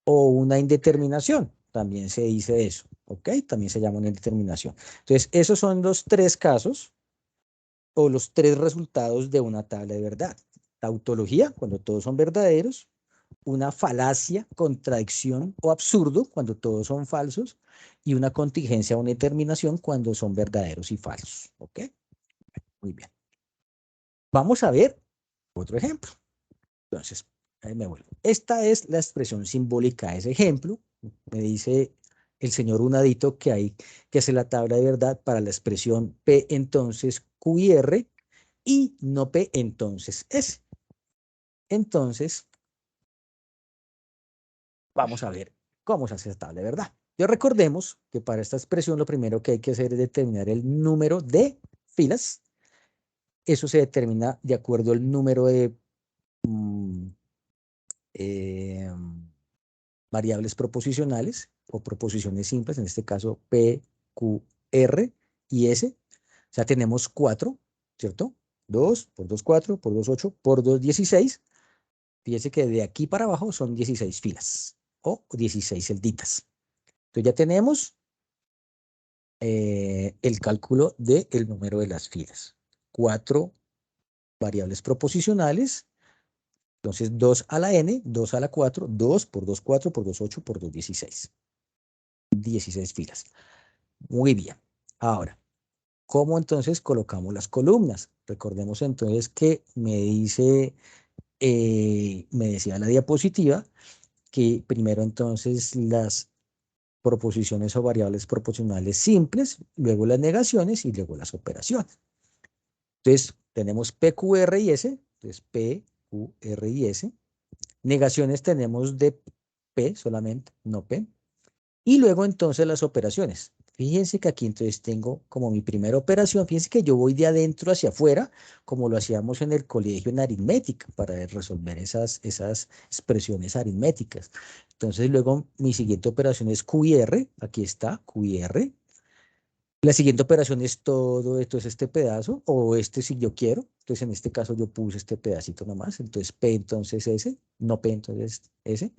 o una indeterminación. También se dice eso, ¿ok? También se llama una indeterminación. Entonces, esos son los tres casos o los tres resultados de una tabla de verdad. Tautología, cuando todos son verdaderos, una falacia, contradicción o absurdo cuando todos son falsos y una contingencia o una determinación cuando son verdaderos y falsos. ¿Ok? Muy bien. Vamos a ver otro ejemplo. Entonces, ahí me vuelvo. Esta es la expresión simbólica de ese ejemplo. Me dice el señor Unadito que hay que hacer la tabla de verdad para la expresión P entonces Q y R y no P entonces S. Entonces, vamos a ver cómo se hace esta tabla de verdad. Yo recordemos que para esta expresión lo primero que hay que hacer es determinar el número de filas. Eso se determina de acuerdo al número de variables proposicionales o proposiciones simples, en este caso P, Q, R y S. O sea, tenemos 4, ¿cierto? 2 por 2, 4, por 2, 8, por 2, 16. Fíjense que de aquí para abajo son 16 filas o 16 celditas. Entonces ya tenemos el cálculo del número de las filas. 4 variables proposicionales. Entonces 2 a la n, 2 a la 4, 2 por 2, 4, por 2, 8, por 2, 16. 16 filas. Muy bien. Ahora, ¿cómo entonces colocamos las columnas? Recordemos entonces que me decía la diapositiva que primero entonces las proposiciones o variables proporcionales simples, luego las negaciones y luego las operaciones. Entonces, tenemos P, Q, R y S. Entonces, P, Q, R y S. Negaciones tenemos de P solamente, no P. Y luego entonces las operaciones. Fíjense que aquí entonces tengo como mi primera operación. Fíjense que yo voy de adentro hacia afuera, como lo hacíamos en el colegio en aritmética, para resolver esas expresiones aritméticas. Entonces luego mi siguiente operación es Q y R. Aquí está, Q y R. La siguiente operación es todo esto, es este pedazo, o este si yo quiero. Entonces en este caso yo puse este pedacito nomás. Entonces P entonces S, no P entonces S.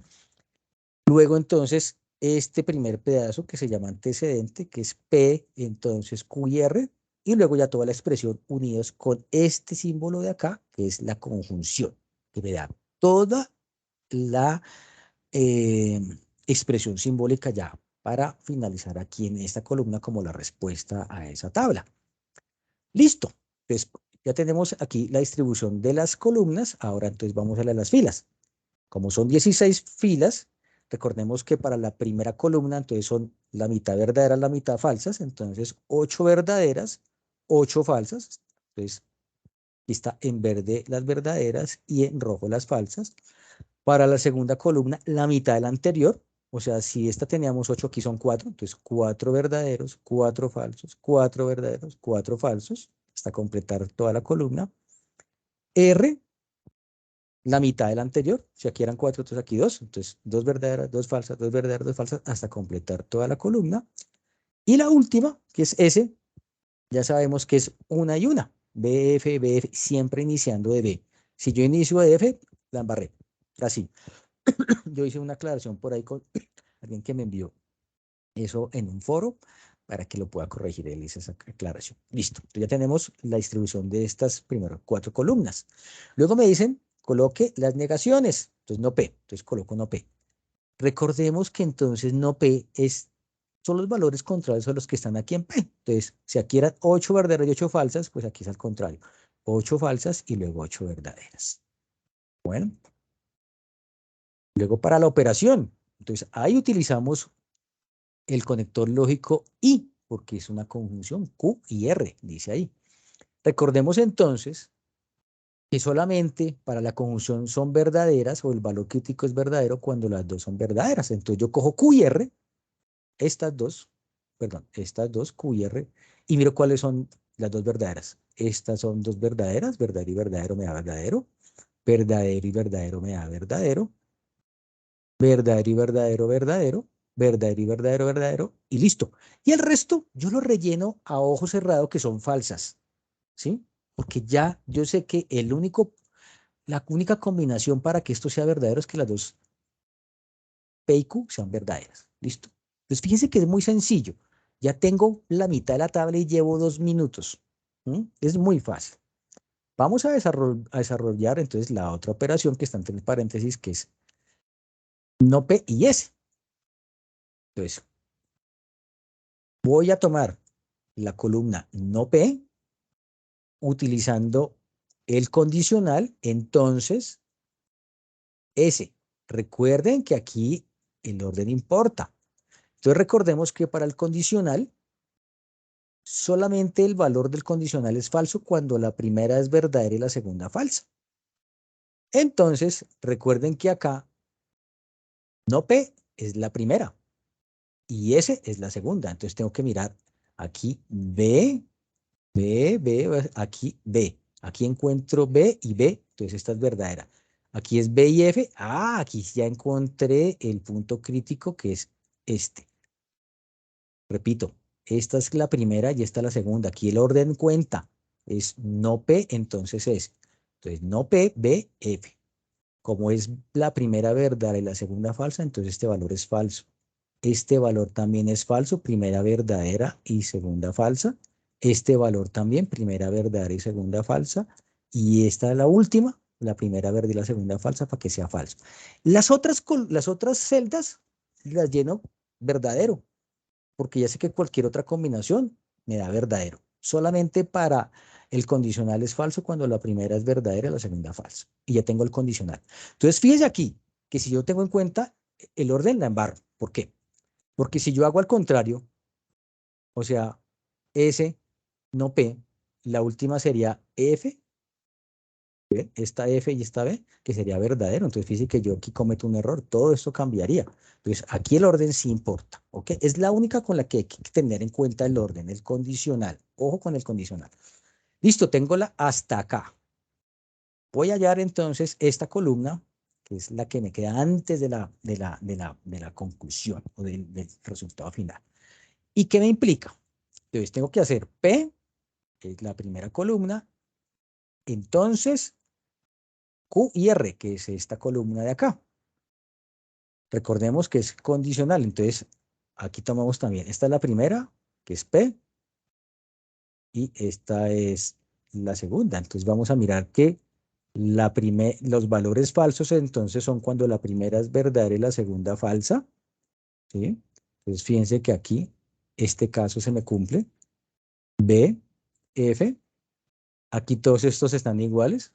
Luego entonces este primer pedazo que se llama antecedente, que es P, entonces Q y R, y luego ya toda la expresión unidos con este símbolo de acá, que es la conjunción, que me da toda la expresión simbólica ya para finalizar aquí en esta columna como la respuesta a esa tabla. Listo. Entonces ya tenemos aquí la distribución de las columnas. Ahora entonces vamos a las filas. Como son 16 filas, recordemos que para la primera columna, entonces son la mitad verdaderas, la mitad falsas. Entonces, 8 verdaderas, 8 falsas. Entonces, aquí está en verde las verdaderas y en rojo las falsas. Para la segunda columna, la mitad de la anterior. O sea, si esta teníamos 8, aquí son 4. Entonces, 4 verdaderos, 4 falsos, 4 verdaderos, 4 falsos, hasta completar toda la columna. R, la mitad del anterior. Si aquí eran 4, entonces aquí 2. Entonces 2 verdaderas, 2 falsas, 2 verdaderas, 2 falsas, hasta completar toda la columna. Y la última, que es S, ya sabemos que es una y una. BF, BF, siempre iniciando de B. Si yo inicio de F, la embarré. Así. Yo hice una aclaración por ahí con alguien que me envió eso en un foro para que lo pueda corregir. Él hizo esa aclaración. Listo. Entonces ya tenemos la distribución de estas primero 4 columnas. Luego me dicen, coloque las negaciones. Entonces no P. Entonces coloco no P. Recordemos que entonces no P son los valores contrarios a los que están aquí en P. Entonces, si aquí eran 8 verdaderas y 8 falsas, pues aquí es al contrario. 8 falsas y luego 8 verdaderas. Bueno. Luego para la operación. Entonces, ahí utilizamos el conector lógico y, porque es una conjunción Q y R, dice ahí. Recordemos entonces que solamente para la conjunción son verdaderas o el valor crítico es verdadero cuando las dos son verdaderas. Entonces yo cojo Q y R, estas dos, Q y R, y miro cuáles son las dos verdaderas. Estas son dos verdaderas, verdadero y verdadero me da verdadero, verdadero y verdadero me da verdadero, verdadero y verdadero, verdadero, verdadero y verdadero, verdadero, y listo. Y el resto yo lo relleno a ojo cerrado que son falsas, ¿sí? Porque ya yo sé que la única combinación para que esto sea verdadero es que las dos P y Q sean verdaderas, ¿listo? Entonces fíjense que es muy sencillo. Ya tengo la mitad de la tabla y llevo 2 minutos. Es muy fácil. Vamos a desarrollar entonces la otra operación que está entre paréntesis, que es no P y S. Entonces, voy a tomar la columna no P utilizando el condicional, entonces S. Recuerden que aquí el orden importa. Entonces recordemos que para el condicional, solamente el valor del condicional es falso cuando la primera es verdadera y la segunda falsa. Entonces, recuerden que acá no P es la primera y S es la segunda. Entonces tengo que mirar aquí B, aquí B. Aquí encuentro B y B, entonces esta es verdadera. Aquí es B y F. Ah, aquí ya encontré el punto crítico que es este. Repito, esta es la primera y esta es la segunda. Aquí el orden cuenta. Es no P, entonces es. Entonces no P, B, F. Como es la primera verdadera y la segunda falsa, entonces este valor es falso. Este valor también es falso, primera verdadera y segunda falsa. Este valor también, primera verdadera y segunda falsa. Y esta es la última, la primera verdadera y la segunda falsa para que sea falso. Las otras celdas las lleno verdadero, porque ya sé que cualquier otra combinación me da verdadero. Solamente para el condicional es falso cuando la primera es verdadera y la segunda falsa. Y ya tengo el condicional. Entonces, fíjese aquí que si yo tengo en cuenta el orden, la embarro. ¿Por qué? Porque si yo hago al contrario, o sea, S, no P, la última sería F, ¿ve? Esta F y esta B, que sería verdadero. Entonces, fíjese que yo aquí cometo un error. Todo esto cambiaría. Entonces, aquí el orden sí importa, ¿ok? Es la única con la que hay que tener en cuenta el orden, el condicional. Ojo con el condicional. Listo, tengo la hasta acá. Voy a hallar entonces esta columna, que es la que me queda antes de la conclusión o del resultado final. ¿Y qué me implica? Entonces, tengo que hacer P, que es la primera columna, entonces Q y R, que es esta columna de acá. Recordemos que es condicional, entonces aquí tomamos también, esta es la primera, que es P, y esta es la segunda. Entonces vamos a mirar que los valores falsos entonces son cuando la primera es verdadera y la segunda falsa, ¿sí? Entonces fíjense que aquí este caso se me cumple. B, F, aquí todos estos están iguales,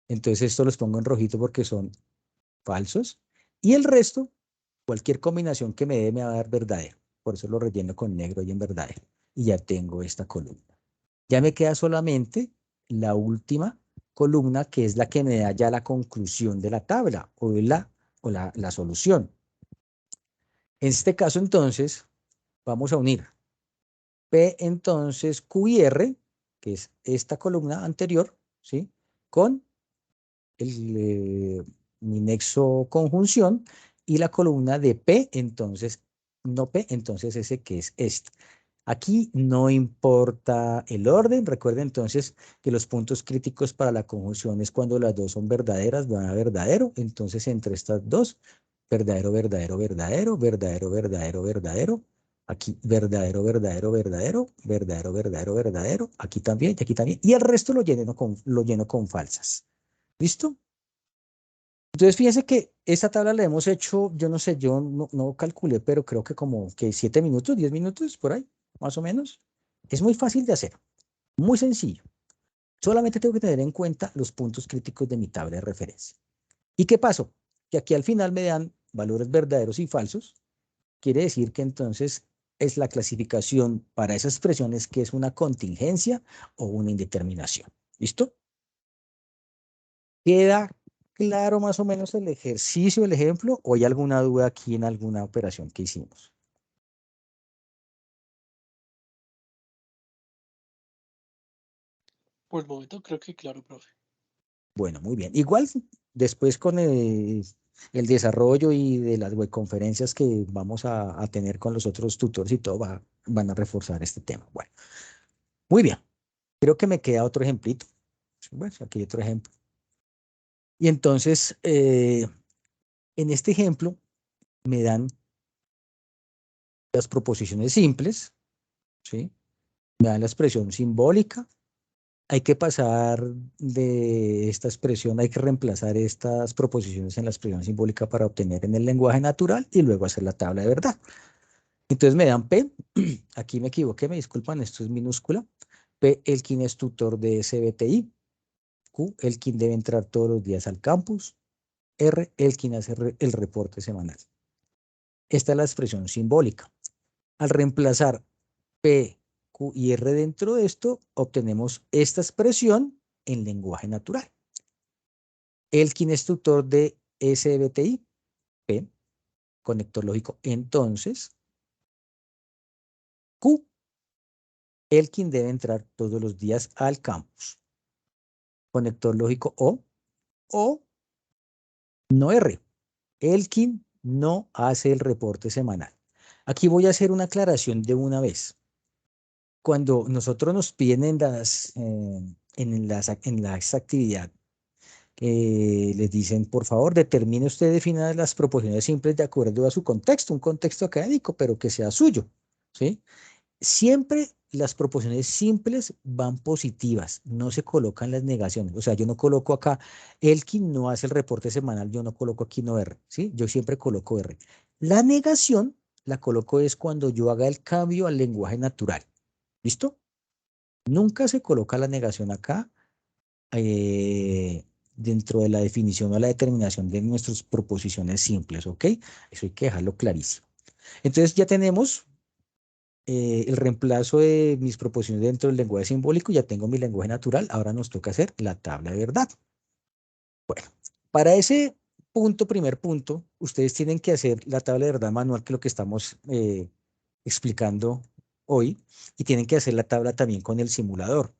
entonces estos los pongo en rojito porque son falsos, y el resto, cualquier combinación que me dé me va a dar verdadero, por eso lo relleno con negro y en verdadero, y ya tengo esta columna. Ya me queda solamente la última columna, que es la que me da ya la conclusión de la tabla o la solución. En este caso, entonces, vamos a unir P, entonces, Q y R, que es esta columna anterior, ¿sí? Con mi nexo conjunción y la columna de P, entonces, no P, entonces ese que es este. Aquí no importa el orden. Recuerden entonces que los puntos críticos para la conjunción es cuando las dos son verdaderas, van a verdadero. Entonces, entre estas dos, verdadero, verdadero, verdadero, verdadero, verdadero, verdadero. Aquí, verdadero, verdadero, verdadero, verdadero, verdadero, verdadero. Aquí también y aquí también. Y el resto lo lleno con falsas. ¿Listo? Entonces, fíjense que esta tabla la hemos hecho, yo no sé, yo no calculé, pero creo que como que 7 minutos, 10 minutos, por ahí, más o menos. Es muy fácil de hacer, muy sencillo. Solamente tengo que tener en cuenta los puntos críticos de mi tabla de referencia. ¿Y qué pasó? Que aquí al final me dan valores verdaderos y falsos. Quiere decir que entonces es la clasificación para esas expresiones que es una contingencia o una indeterminación. ¿Listo? ¿Queda claro más o menos el ejercicio, el ejemplo, o hay alguna duda aquí en alguna operación que hicimos? Por el momento creo que claro, profe. Bueno, muy bien. Igual después con el desarrollo y de las webconferencias que vamos a tener con los otros tutores y todo, van a reforzar este tema. Bueno, muy bien. Creo que me queda otro ejemplito. Bueno, aquí hay otro ejemplo. Y entonces, en este ejemplo, me dan las proposiciones simples, ¿sí? Me dan la expresión simbólica hay que pasar de esta expresión, hay que reemplazar estas proposiciones en la expresión simbólica para obtener en el lenguaje natural y luego hacer la tabla de verdad. Entonces me dan P, aquí me equivoqué, me disculpan, esto es minúscula. P, Elkin es tutor de SBTI. Q, Elkin debe entrar todos los días al campus. R, Elkin hace el reporte semanal. Esta es la expresión simbólica. Al reemplazar P, Q y R dentro de esto, obtenemos esta expresión en lenguaje natural. Elkin es tutor de SBTI. P, conector lógico. Entonces, Q, Elkin debe entrar todos los días al campus. Conector lógico O no R. Elkin no hace el reporte semanal. Aquí voy a hacer una aclaración de una vez. Cuando nosotros nos piden en la actividad, les dicen, por favor, determine usted, defina las proposiciones simples de acuerdo a su contexto, un contexto académico, pero que sea suyo, ¿sí? Siempre las proposiciones simples van positivas, no se colocan las negaciones. O sea, yo no coloco acá, Elkin no hace el reporte semanal, yo no coloco aquí no R, ¿sí? Yo siempre coloco R. La negación la coloco es cuando yo haga el cambio al lenguaje natural. ¿Listo? Nunca se coloca la negación acá dentro de la definición o la determinación de nuestras proposiciones simples, ¿ok? Eso hay que dejarlo clarísimo. Entonces ya tenemos el reemplazo de mis proposiciones dentro del lenguaje simbólico, ya tengo mi lenguaje natural, ahora nos toca hacer la tabla de verdad. Bueno, para ese primer punto, ustedes tienen que hacer la tabla de verdad manual, que es lo que estamos explicando hoy, y tienen que hacer la tabla también con el simulador.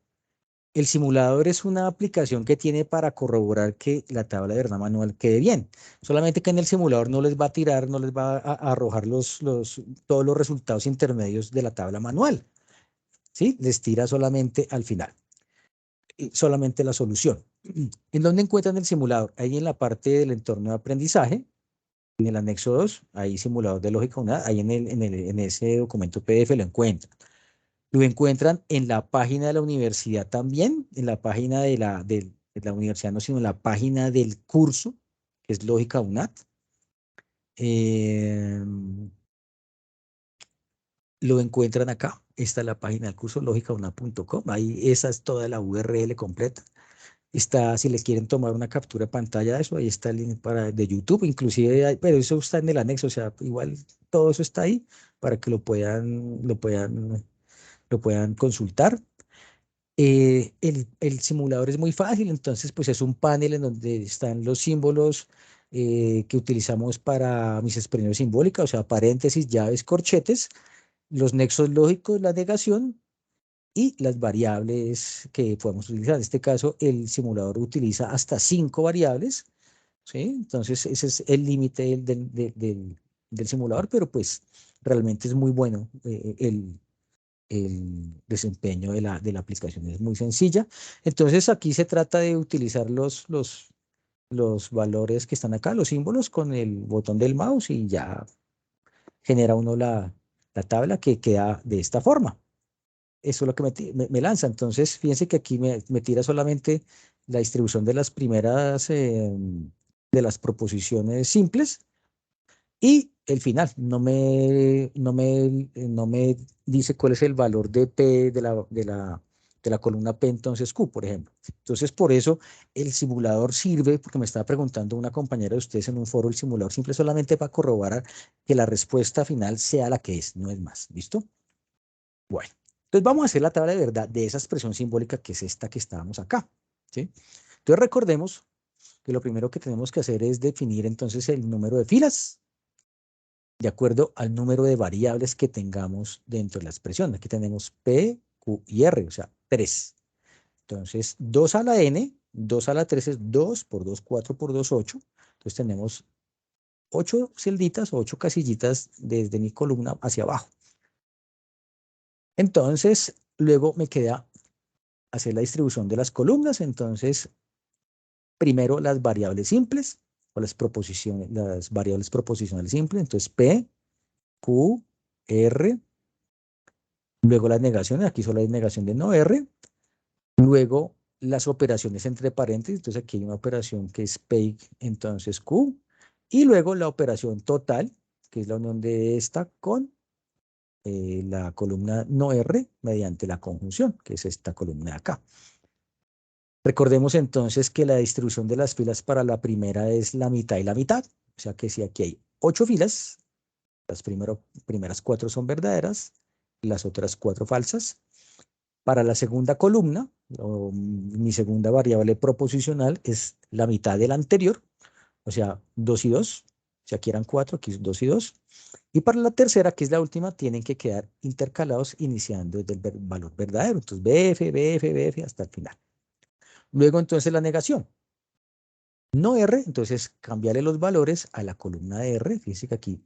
El simulador es una aplicación que tiene para corroborar que la tabla de verdad manual quede bien. Solamente que en el simulador no les va a tirar, no les va a arrojar todos los resultados intermedios de la tabla manual. ¿Sí? Les tira solamente al final. Solamente la solución. ¿En dónde encuentran el simulador? Ahí en la parte del entorno de aprendizaje, en el anexo 2, ahí simulador de lógica unidad, ahí en ese documento PDF lo encuentran. Lo encuentran en la página de la universidad también, en la página de la universidad, no, sino en la página del curso, que es Lógica UNAT. Lo encuentran acá. Esta es la página del curso, lógicaunat.com. Ahí esa es toda la URL completa. Está, si les quieren tomar una captura de pantalla de eso, ahí está el link de YouTube, inclusive, pero eso está en el anexo, o sea, igual todo eso está ahí para que lo puedan consultar. El simulador es muy fácil, entonces pues es un panel en donde están los símbolos que utilizamos para mis expresiones simbólicas, o sea, paréntesis, llaves, corchetes, los nexos lógicos, la negación y las variables que podemos utilizar. En este caso, el simulador utiliza hasta 5 variables, ¿sí? Entonces ese es el límite del simulador, pero pues realmente es muy bueno el desempeño de la aplicación, es muy sencilla. Entonces aquí se trata de utilizar los valores que están acá, los símbolos, con el botón del mouse y ya genera uno la tabla que queda de esta forma. Eso es lo que me lanza. Entonces, fíjense que aquí me tira solamente la distribución de las primeras, de las proposiciones simples, y el final no me dice cuál es el valor de P de la columna P, entonces Q, por ejemplo. Entonces, por eso el simulador sirve, porque me estaba preguntando una compañera de ustedes en un foro, el simulador simple solamente para corroborar que la respuesta final sea la que es, no es más. ¿Listo? Bueno, entonces vamos a hacer la tabla de verdad de esa expresión simbólica que es esta que estábamos acá, ¿sí? Entonces recordemos que lo primero que tenemos que hacer es definir entonces el número de filas de acuerdo al número de variables que tengamos dentro de la expresión. Aquí tenemos P, Q y R, o sea, 3. Entonces, 2 a la N, 2 a la 3 es 2 por 2, 4 por 2, 8. Entonces tenemos 8 celditas o 8 casillitas desde mi columna hacia abajo. Entonces, luego me queda hacer la distribución de las columnas. Entonces, primero las variables simples o las variables proposicionales simples. Entonces, P, Q, R. Luego las negaciones, aquí solo hay negación de no R. Luego, las operaciones entre paréntesis. Entonces, aquí hay una operación que es P, entonces Q. Y luego la operación total, que es la unión de esta con la columna no R mediante la conjunción, que es esta columna de acá. Recordemos entonces que la distribución de las filas para la primera es la mitad y la mitad. O sea que si aquí hay 8 filas, las primeras 4 son verdaderas, las otras 4 falsas. Para la segunda columna, mi segunda variable proposicional es la mitad de la anterior, o sea, 2 y 2. Si aquí eran 4, aquí es 2 y 2. Y para la tercera, que es la última, tienen que quedar intercalados iniciando desde el valor verdadero. Entonces, BF, BF, BF hasta el final. Luego, entonces, la negación. No R, entonces, cambiarle los valores a la columna de R. Fíjense que aquí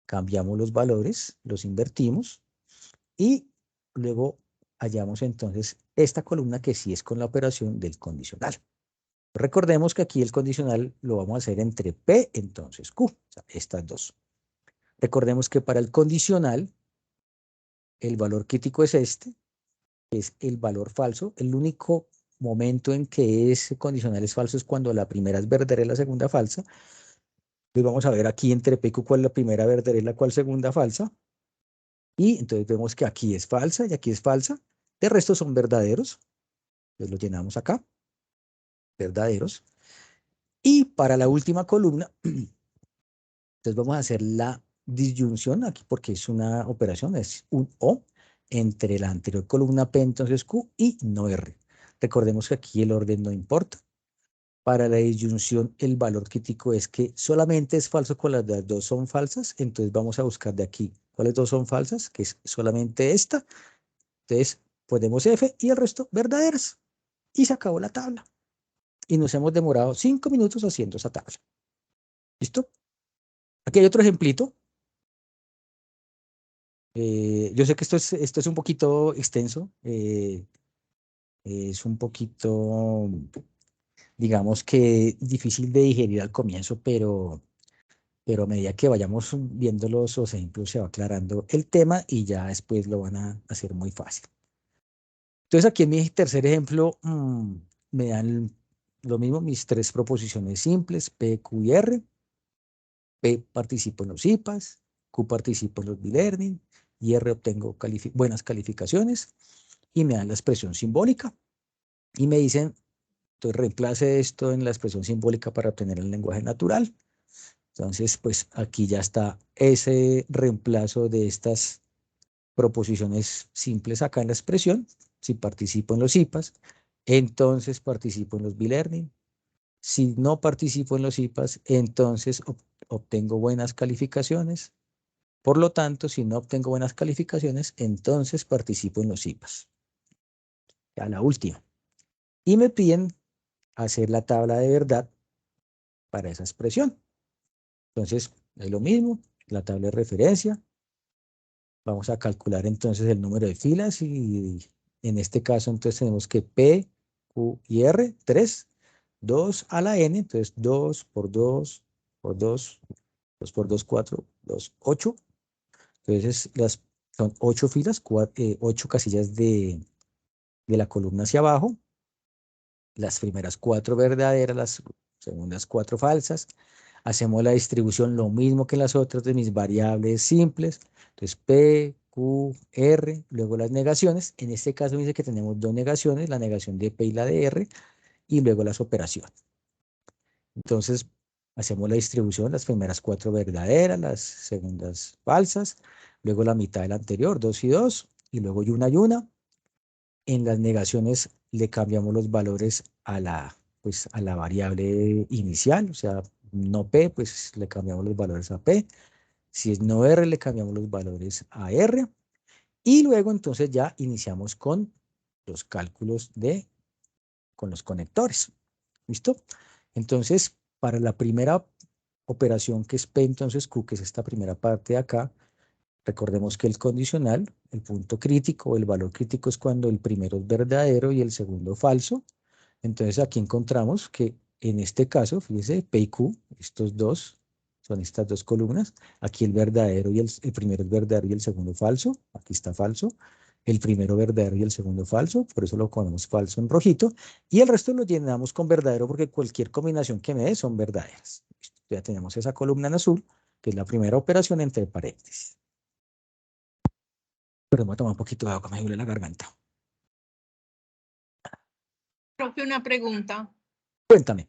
cambiamos los valores, los invertimos. Y luego hallamos entonces esta columna que sí es con la operación del condicional. Recordemos que aquí el condicional lo vamos a hacer entre P, entonces Q. O sea, estas dos. Recordemos que para el condicional, el valor crítico es este, que es el valor falso. El único momento en que ese condicional es falso es cuando la primera es verdadera y la segunda falsa. Entonces vamos a ver aquí entre P y Q cuál es la primera verdadera y la cual segunda falsa. Y entonces vemos que aquí es falsa y aquí es falsa. De resto son verdaderos. Entonces lo llenamos acá. Verdaderos. Y para la última columna, entonces vamos a hacer la disyunción aquí porque es una operación, es un O entre la anterior columna P, entonces Q, y no R. Recordemos que aquí el orden no importa. Para la disyunción, el valor crítico es que solamente es falso cuando las dos son falsas. Entonces vamos a buscar de aquí cuáles dos son falsas, que es solamente esta. Entonces ponemos F y el resto verdaderas. Y se acabó la tabla. Y nos hemos demorado 5 minutos haciendo esa tabla. ¿Listo? Aquí hay otro ejemplito. Yo sé que esto es un poquito extenso. Es un poquito, digamos que difícil de digerir al comienzo, pero a medida que vayamos viendo los ejemplos se va aclarando el tema y ya después lo van a hacer muy fácil. Entonces aquí en mi tercer ejemplo me dan lo mismo, mis 3 proposiciones simples, P, Q y R. P participo en los IPAs, Q participo en los B-Learning y R obtengo buenas calificaciones y me dan la expresión simbólica y me dicen, entonces reemplace esto en la expresión simbólica para obtener el lenguaje natural. Entonces, pues aquí ya está ese reemplazo de estas proposiciones simples acá en la expresión. Si participo en los IPAs, entonces participo en los B-Learning. Si no participo en los IPAs, entonces obtengo buenas calificaciones. Por lo tanto, si no obtengo buenas calificaciones, entonces participo en los IPAs. Ya la última. Y me piden hacer la tabla de verdad para esa expresión. Entonces, es lo mismo, la tabla de referencia. Vamos a calcular entonces el número de filas y en este caso entonces tenemos que P, Q y R, 3, 2 a la N, entonces 2 por 2 por 2, 2 por 2, 4, 2, 8. Entonces son 8 filas, 8 casillas de la columna hacia abajo. Las primeras 4 verdaderas, las segundas 4 falsas. Hacemos la distribución lo mismo que las otras de mis variables simples. Entonces P, Q, R, luego las negaciones. En este caso me dice que tenemos 2 negaciones, la negación de P y la de R, y luego las operaciones. Entonces hacemos la distribución, las primeras 4 verdaderas, las segundas falsas, luego la mitad de la anterior, 2 y 2, y luego y una. En las negaciones le cambiamos los valores a la variable inicial, o sea, no P, pues le cambiamos los valores a P. Si es no R, le cambiamos los valores a R. Y luego entonces ya iniciamos con los cálculos con los conectores. ¿Listo? Entonces, para la primera operación que es P, entonces Q, que es esta primera parte de acá, recordemos que el condicional, el punto crítico, el valor crítico es cuando el primero es verdadero y el segundo falso. Entonces aquí encontramos que en este caso, fíjese, P y Q, estos dos, son estas dos columnas. Aquí el verdadero y el primero es verdadero y el segundo falso. Aquí está falso. el primero verdadero y el segundo falso, por eso lo ponemos falso en rojito, y el resto lo llenamos con verdadero porque cualquier combinación que me dé son verdaderas. Listo. Ya tenemos esa columna en azul, que es la primera operación entre paréntesis. Pero voy a tomar un poquito de agua, me duele la garganta. Profe, una pregunta. Cuéntame.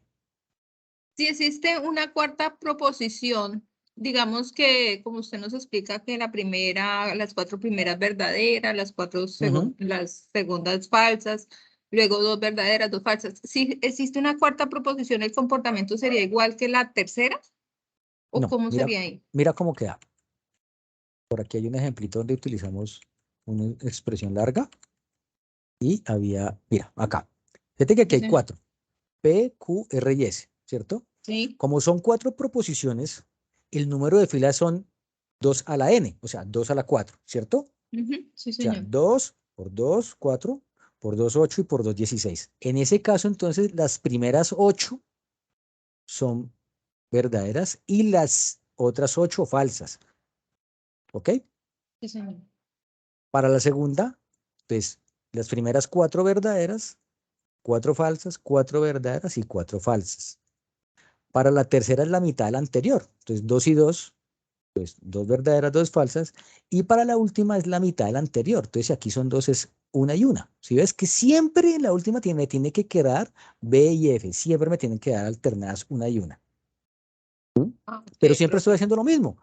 Si existe una cuarta proposición, digamos que, como usted nos explica, que la primera, las cuatro primeras verdaderas, las segundas falsas, luego dos verdaderas, dos falsas. Si existe una cuarta proposición, ¿el comportamiento sería igual que la tercera? ¿O No, cómo mira, sería ahí? mira cómo queda. Por aquí hay un ejemplito donde utilizamos una expresión larga y había, mira, acá. Fíjate que aquí hay Sí. 4, P, Q, R y S, ¿cierto? Sí. Como son 4 proposiciones, el número de filas son 2 a la n, o sea, 2 a la 4, ¿cierto? Sí, O sea, señor. 2 por 2, 4, por 2, 8 y por 2, 16. En ese caso, entonces, las primeras 8 son verdaderas y las otras 8 falsas. ¿Ok? Sí, señor. Para la segunda, pues, las primeras 4 verdaderas, 4 falsas, 4 verdaderas y 4 falsas. Para la tercera es la mitad de la anterior. Entonces, 2 y 2, pues 2 verdaderas, 2 falsas. Y para la última es la mitad de la anterior. Entonces, si aquí son 2, es una y una. Si ves que siempre en la última me tiene que quedar B y F. Siempre me tienen que dar alternadas una y una. Ah, Pero ok, siempre estoy profe. haciendo lo mismo.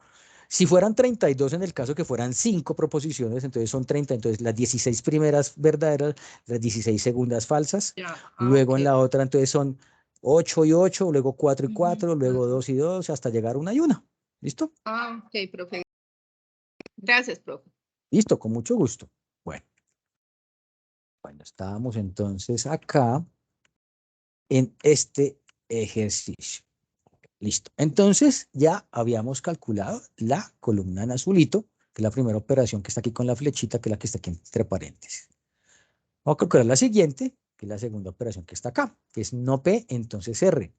Si fueran 32 en el caso que fueran 5 proposiciones, entonces son 30. Entonces, las 16 primeras verdaderas, las 16 segundas falsas. Ya. Luego Ok. en la otra, entonces son 8 y 8, luego 4 y 4, luego Ujú. 2 y 2, hasta llegar a una y una. ¿Listo? Ok, profe. Gracias, profe. Listo, con mucho gusto. Bueno, estábamos entonces acá en este ejercicio. Listo. Entonces ya habíamos calculado la columna en azulito, que es la primera operación que está aquí con la flechita, que es la que está aquí entre paréntesis. Vamos a calcular la siguiente, que es la segunda operación que está acá, que es no P, entonces R.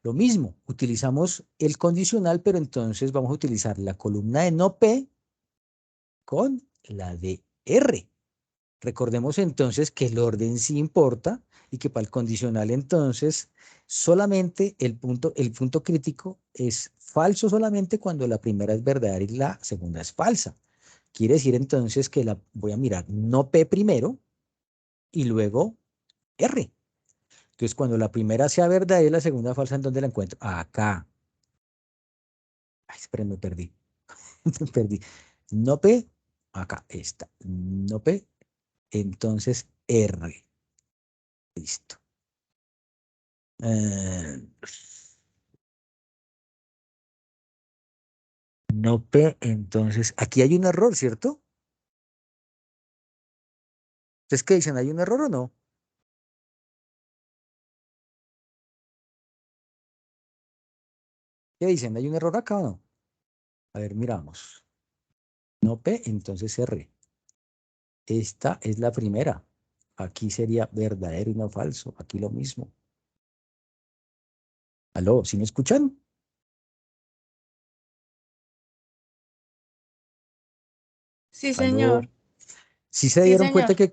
Lo mismo, utilizamos el condicional, pero entonces vamos a utilizar la columna de no P con la de R. Recordemos entonces que el orden sí importa y que para el condicional entonces solamente el punto crítico es falso solamente cuando la primera es verdadera y la segunda es falsa. Quiere decir entonces que la voy a mirar no P primero y luego R. Entonces cuando la primera sea verdadera y la segunda falsa, ¿en dónde la encuentro? Acá. Ay, esperen, me perdí. Me perdí. No P, acá está. No P, entonces R. Listo. Eh, no P, entonces, aquí hay un error, ¿cierto? ¿Ustedes qué dicen? ¿Hay un error o no? ¿Qué dicen? ¿Hay un error acá o no? A ver, miramos. No P, entonces R. Esta es la primera. Aquí sería verdadero y no falso. Aquí lo mismo. ¿Aló? ¿Sí me escuchan? Sí, ¿Aló? señor. ¿Sí se Sí, dieron cuenta señor.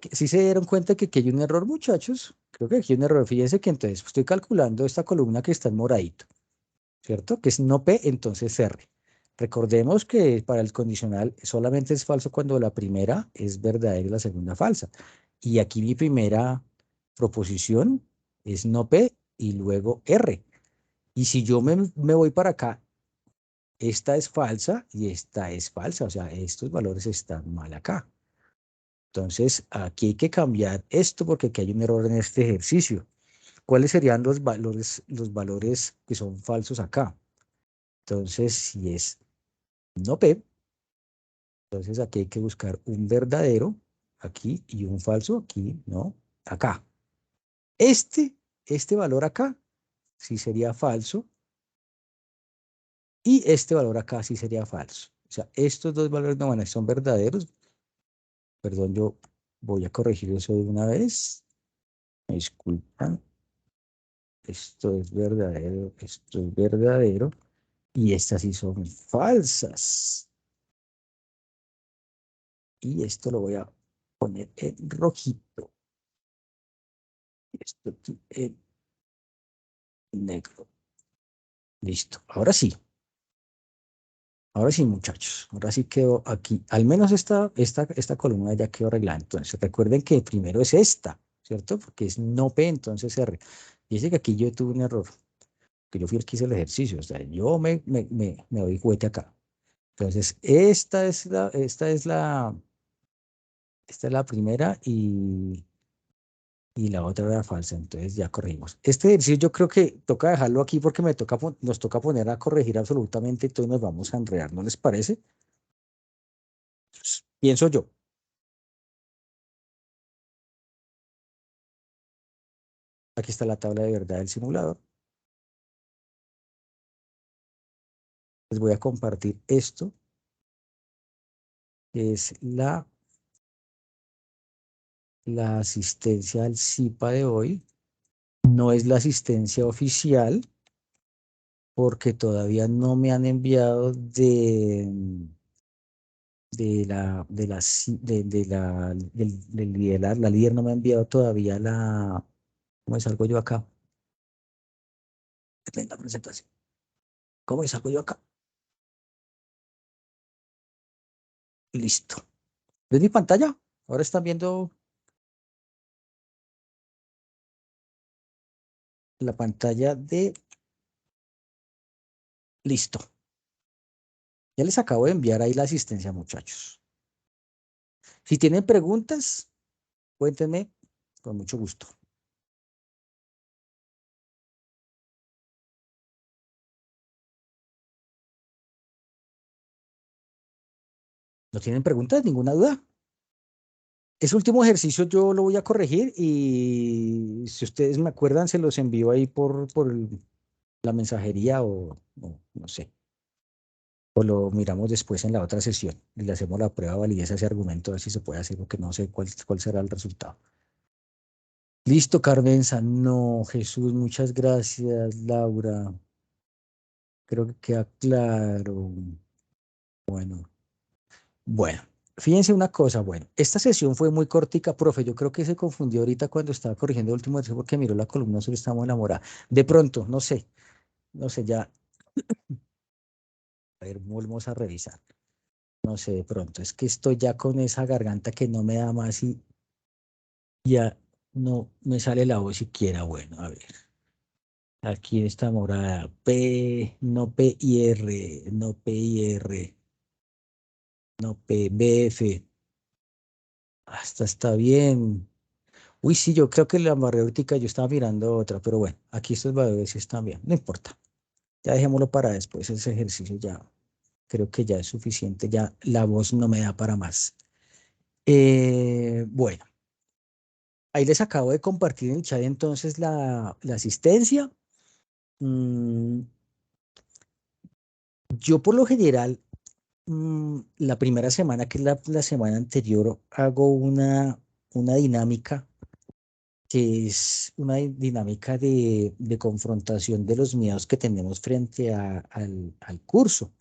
que aquí hay un error, muchachos? Creo que aquí hay un error. Fíjense que entonces estoy calculando esta columna que está en moradito, ¿cierto? Que es no P, entonces R. Recordemos que para el condicional solamente es falso cuando la primera es verdadera y la segunda falsa. Y aquí mi primera proposición es no P y luego R. Y si yo me voy para acá, esta es falsa y esta es falsa. O sea, estos valores están mal acá. Entonces, aquí hay que cambiar esto porque aquí hay un error en este ejercicio. ¿Cuáles serían los valores que son falsos acá? Entonces, si es no P, entonces aquí hay que buscar un verdadero aquí y un falso aquí, ¿no? Acá. Este valor acá sí sería falso y este valor acá sí sería falso. O sea, estos dos valores no van a son verdaderos. Perdón, yo voy a corregir eso de una vez. Me disculpan. Esto es verdadero y estas sí son falsas. Y esto lo voy a poner en rojito. Esto aquí en negro. Listo. Ahora sí. Ahora sí, muchachos. Ahora sí quedó aquí. Al menos esta columna ya quedó arreglada. Entonces, recuerden que primero es esta, ¿cierto? Porque es no P, entonces R. Dice que aquí yo tuve un error. Que yo fui el que hice el ejercicio. O sea, yo me doy juguete acá. Entonces, esta es la primera y la otra era falsa. Entonces ya corregimos. Este ejercicio yo creo que toca dejarlo aquí porque nos toca poner a corregir absolutamente. Entonces nos vamos a enredar. ¿No les parece? Pues, pienso yo. Aquí está la tabla de verdad del simulador. Les voy a compartir esto, que es la asistencia al CIPA de hoy. No es la asistencia oficial porque todavía no me han enviado la líder no me ha enviado todavía ¿cómo salgo yo acá? En la presentación. ¿Cómo salgo yo acá? Listo. ¿Ves mi pantalla? Ahora están viendo la pantalla de... Listo. Ya les acabo de enviar ahí la asistencia, muchachos. Si tienen preguntas, cuéntenme con mucho gusto. ¿No tienen preguntas? ¿Ninguna duda? Ese último ejercicio yo lo voy a corregir y si ustedes me acuerdan, se los envío ahí por la mensajería o no sé. O lo miramos después en la otra sesión y le hacemos la prueba de validez a ese argumento, a ver si se puede hacer, porque no sé cuál será el resultado. Listo, Carmenza. No, Jesús, muchas gracias, Laura. Creo que queda claro. Bueno, fíjense una cosa. Bueno, esta sesión fue muy cortica, profe. Yo creo que se confundió ahorita cuando estaba corrigiendo el último ejercicio porque miró la columna, solo estamos enamorada. De pronto, no sé, ya. A ver, volvemos a revisar. No sé, de pronto, es que estoy ya con esa garganta que no me da más y ya no me sale la voz siquiera. Bueno, a ver. Aquí está morada. P, no P I R, no P I R, no P, B F. Hasta está bien. Uy, sí, yo creo que la embarré ahorita, yo estaba mirando otra, pero bueno, aquí estos valores sí están bien, no importa. Ya dejémoslo para después, ese ejercicio ya creo que ya es suficiente, ya la voz no me da para más. Bueno, ahí les acabo de compartir en el chat entonces la asistencia. Yo por lo general, la primera semana, que es la semana anterior, hago una dinámica que es una dinámica de confrontación de los miedos que tenemos frente al curso.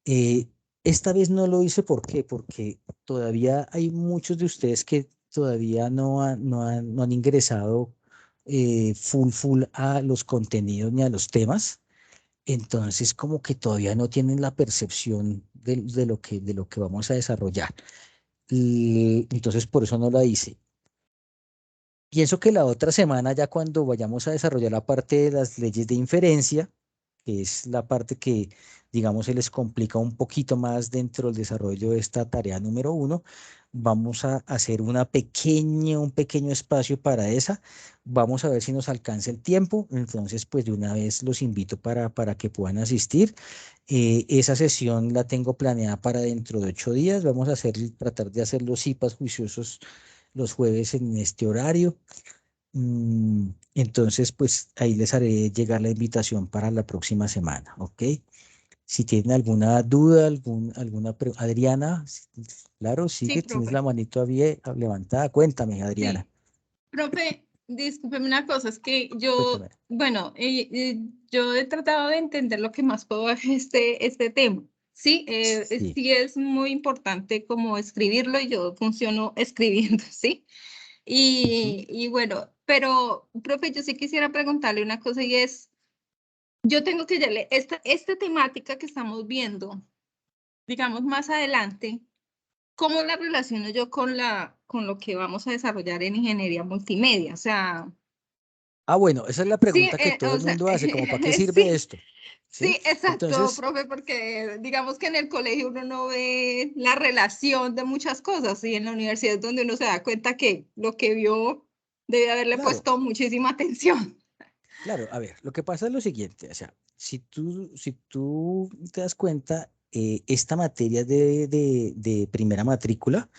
Eh, esta vez no lo hice, ¿por qué? Porque todavía hay muchos de ustedes que todavía no han ingresado full a los contenidos ni a los temas. Entonces, como que todavía no tienen la percepción de lo que vamos a desarrollar. Y entonces, por eso no la hice. Pienso que la otra semana, ya cuando vayamos a desarrollar la parte de las leyes de inferencia, que es la parte que, digamos, se les complica un poquito más dentro del desarrollo de esta tarea número 1, vamos a hacer un pequeño espacio para esa. Vamos a ver si nos alcanza el tiempo. Entonces, pues de una vez los invito para que puedan asistir. Esa sesión la tengo planeada para dentro de 8 días. Vamos a tratar de hacer los IPAs juiciosos los jueves en este horario. Entonces, pues ahí les haré llegar la invitación para la próxima semana, ¿ok? Si tienen alguna duda, alguna pregunta. Adriana, claro, Sí, sigue, tienes la profe. manito levantada. Cuéntame, Adriana. Sí. Profe, discúlpeme una cosa, es que yo, Cuéntame. bueno, yo he tratado de entender lo que más puedo de este tema, Sí, Sí. sí es muy importante como escribirlo y yo funciono escribiendo, ¿sí? Ujú. Y bueno, pero, profe, yo sí quisiera preguntarle una cosa y es, yo tengo que darle esta temática que estamos viendo, digamos, más adelante, ¿cómo la relaciono yo con lo que vamos a desarrollar en ingeniería multimedia? O sea, Ah, bueno, esa es la sí, pregunta que todo o el sea, mundo hace, como ¿para qué sirve sí, esto? ¿Sí? sí, exacto, Entonces, profe, porque digamos que en el colegio uno no ve la relación de muchas cosas y en la universidad es donde uno se da cuenta que lo que vio debe haberle claro, puesto muchísima atención. claro, a ver, lo que pasa es lo siguiente, o sea, si tú te das cuenta, esta materia de primera matrícula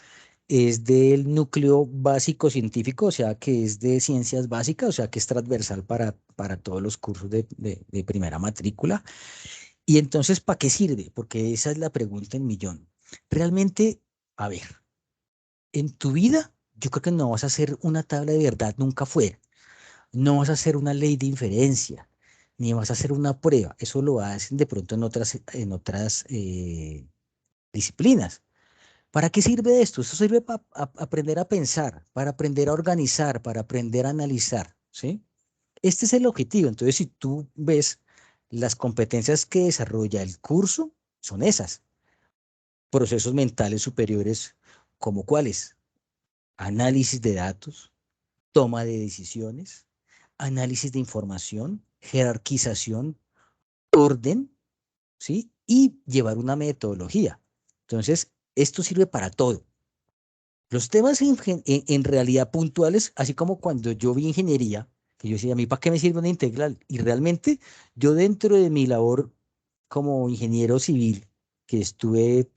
es del núcleo básico científico, o sea, que es de ciencias básicas, o sea, que es transversal para todos los cursos de primera matrícula. Y entonces, ¿para qué sirve? Porque esa es la pregunta en millón. Realmente, a ver, en tu vida, yo creo que no vas a hacer una tabla de verdad nunca fuera. No vas a hacer una ley de inferencia, ni vas a hacer una prueba. Eso lo hacen de pronto en otras disciplinas. ¿Para qué sirve esto? Esto sirve para aprender a pensar, para aprender a organizar, para aprender a analizar, ¿sí? Este es el objetivo. Entonces, si tú ves las competencias que desarrolla el curso, son esas. Procesos mentales superiores, como cuáles: análisis de datos, toma de decisiones, análisis de información, jerarquización, orden, ¿sí? Y llevar una metodología. Entonces, esto sirve para todo. Los temas en realidad puntuales, así como cuando yo vi ingeniería, que yo decía, ¿a mí para qué me sirve una integral? Y realmente yo dentro de mi labor como ingeniero civil, que estuve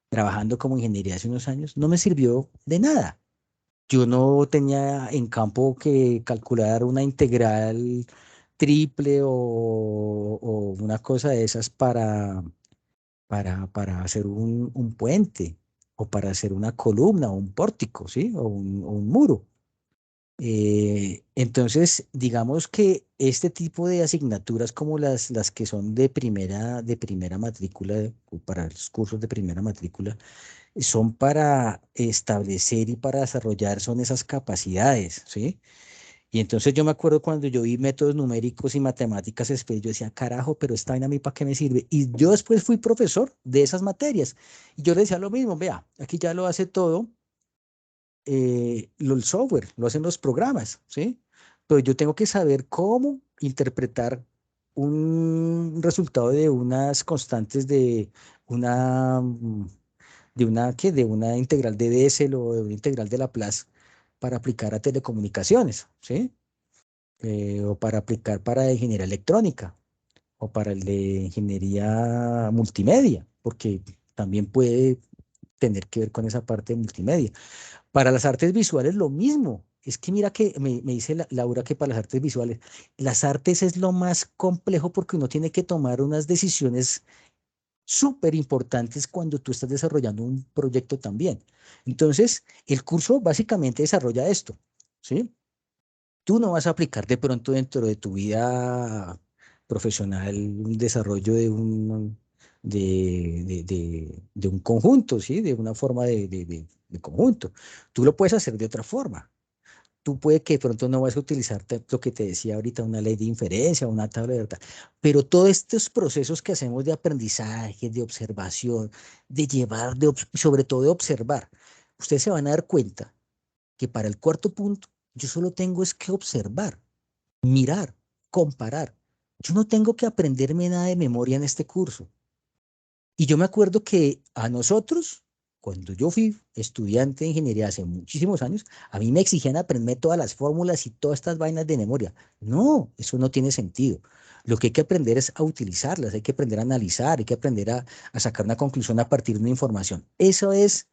trabajando como ingeniería hace unos años, no me sirvió de nada. Yo no tenía en campo que calcular una integral triple o una cosa de esas para hacer un puente o para hacer una columna o un pórtico, ¿sí? O un muro. Entonces, digamos que este tipo de asignaturas como las que son de primera matrícula, o para los cursos de primera matrícula, son para establecer y para desarrollar son esas capacidades, ¿sí? Y entonces yo me acuerdo cuando yo vi métodos numéricos y matemáticas, después yo decía, carajo, pero esta vaina a mí para qué me sirve. Y yo después fui profesor de esas materias. Y yo le decía lo mismo, vea, aquí ya lo hace todo el software, lo hacen los programas, ¿sí? Pero yo tengo que saber cómo interpretar un resultado de unas constantes una, mm, de una integral de Bessel o de una integral de Laplace para aplicar a telecomunicaciones, ¿sí? O para aplicar para ingeniería electrónica o para el de ingeniería multimedia, porque también puede tener que ver con esa parte de multimedia. Para las artes visuales lo mismo. Es que mira que me dice Laura que para las artes visuales, las artes es lo más complejo porque uno tiene que tomar unas decisiones súper importantes cuando tú estás desarrollando un proyecto también. Entonces, el curso básicamente desarrolla esto, ¿sí? Tú no vas a aplicar de pronto dentro de tu vida profesional un desarrollo de un conjunto, ¿sí? De una forma de conjunto. Tú lo puedes hacer de otra forma. Tú puede que de pronto no vas a utilizar lo que te decía ahorita, una ley de inferencia, una tabla de verdad, pero todos estos procesos que hacemos de aprendizaje, de observación, de llevar, sobre todo de observar, ustedes se van a dar cuenta que para el cuarto punto yo solo tengo es que observar, mirar, comparar. Yo no tengo que aprenderme nada de memoria en este curso. Y yo me acuerdo que a nosotros, cuando yo fui estudiante de ingeniería hace muchísimos años, a mí me exigían aprender todas las fórmulas y todas estas vainas de memoria. No, eso no tiene sentido. Lo que hay que aprender es a utilizarlas, hay que aprender a analizar, hay que aprender a sacar una conclusión a partir de una información. Eso es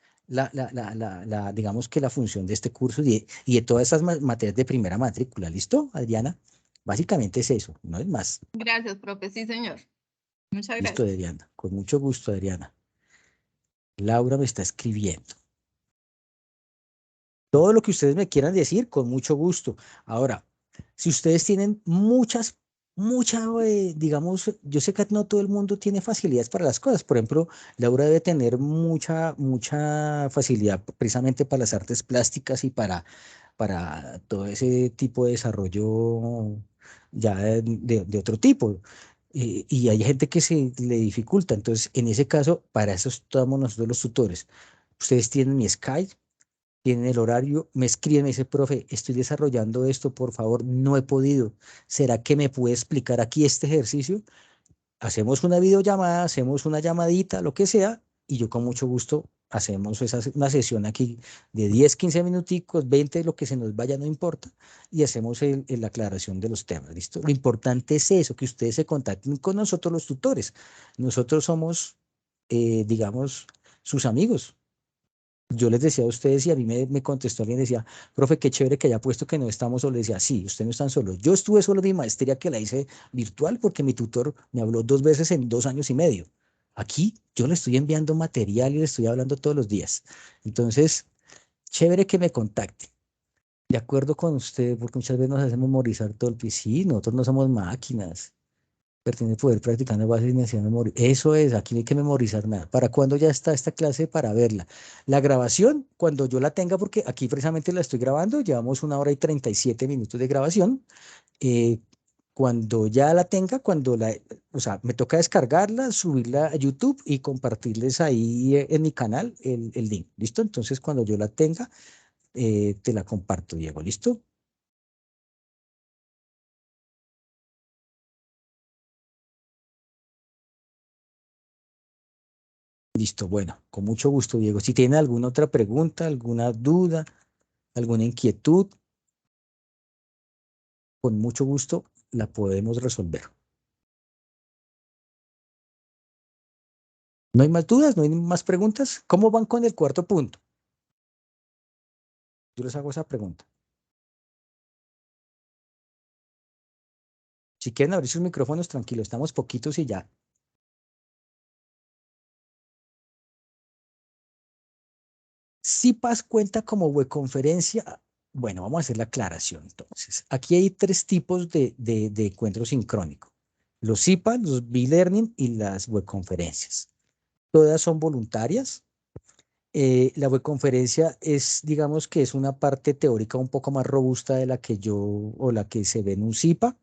digamos que la función de este curso y de todas estas materias de primera matrícula. ¿Listo, Adriana? Básicamente es eso, no es más. Gracias, profe. Sí, señor. Muchas Listo, gracias. Adriana. Con mucho gusto, Adriana. Laura me está escribiendo. Todo lo que ustedes me quieran decir, con mucho gusto. Ahora, si ustedes tienen muchas digamos, yo sé que no todo el mundo tiene facilidades para las cosas. Por ejemplo, Laura debe tener mucha facilidad precisamente para las artes plásticas y para todo ese tipo de desarrollo ya de otro tipo. Y hay gente que se le dificulta. Entonces, en ese caso, para eso estamos nosotros los tutores. Ustedes tienen mi Skype, tienen el horario, me escriben, me dice, profe, estoy desarrollando esto, por favor, no he podido. ¿Será que me puede explicar aquí este ejercicio? Hacemos una videollamada, hacemos una llamadita, lo que sea, y yo con mucho gusto hacemos una sesión aquí de 10 15 minuticos, 20 lo que se nos vaya, no importa, y hacemos la aclaración de los temas, ¿listo? Lo importante es eso, que ustedes se contacten con nosotros los tutores. Nosotros somos, digamos, sus amigos. Yo les decía a ustedes y a mí me contestó alguien, decía, profe, qué chévere que haya puesto que no estamos solos. Le decía, sí, ustedes no están solos. Yo estuve solo en mi maestría que la hice virtual porque mi tutor me habló 2 veces en 2 años y medio. Aquí yo le estoy enviando material y le estoy hablando todos los días. Entonces, chévere que me contacte. De acuerdo con usted, porque muchas veces nos hacen memorizar todo el sí, nosotros no somos máquinas. Pertiene poder practicando bases y necesidad de memoria. Eso es, aquí no hay que memorizar nada. ¿Para cuándo ya está esta clase para verla? La grabación, cuando yo la tenga, porque aquí precisamente la estoy grabando, llevamos 1 hora y 37 minutos de grabación. eh, cuando ya la tenga, o sea, me toca descargarla, subirla a YouTube y compartirles ahí en mi canal el link. ¿Listo? Entonces, cuando yo la tenga, te la comparto, Diego. ¿Listo? Listo, bueno, con mucho gusto, Diego. Si tiene alguna otra pregunta, alguna duda, alguna inquietud, con mucho gusto la podemos resolver. ¿No hay más dudas? ¿No hay más preguntas? ¿Cómo van con el cuarto punto? Yo les hago esa pregunta. Si quieren abrir sus micrófonos, tranquilo, estamos poquitos y ya. CIPAS cuenta como webconferencia. Bueno, vamos a hacer la aclaración entonces. Aquí hay 3 tipos de encuentros sincrónicos. Los CIPAS, los B-Learning y las webconferencias. Todas son voluntarias. La webconferencia es, digamos que es una parte teórica un poco más robusta de la que o la que se ve en un CIPA.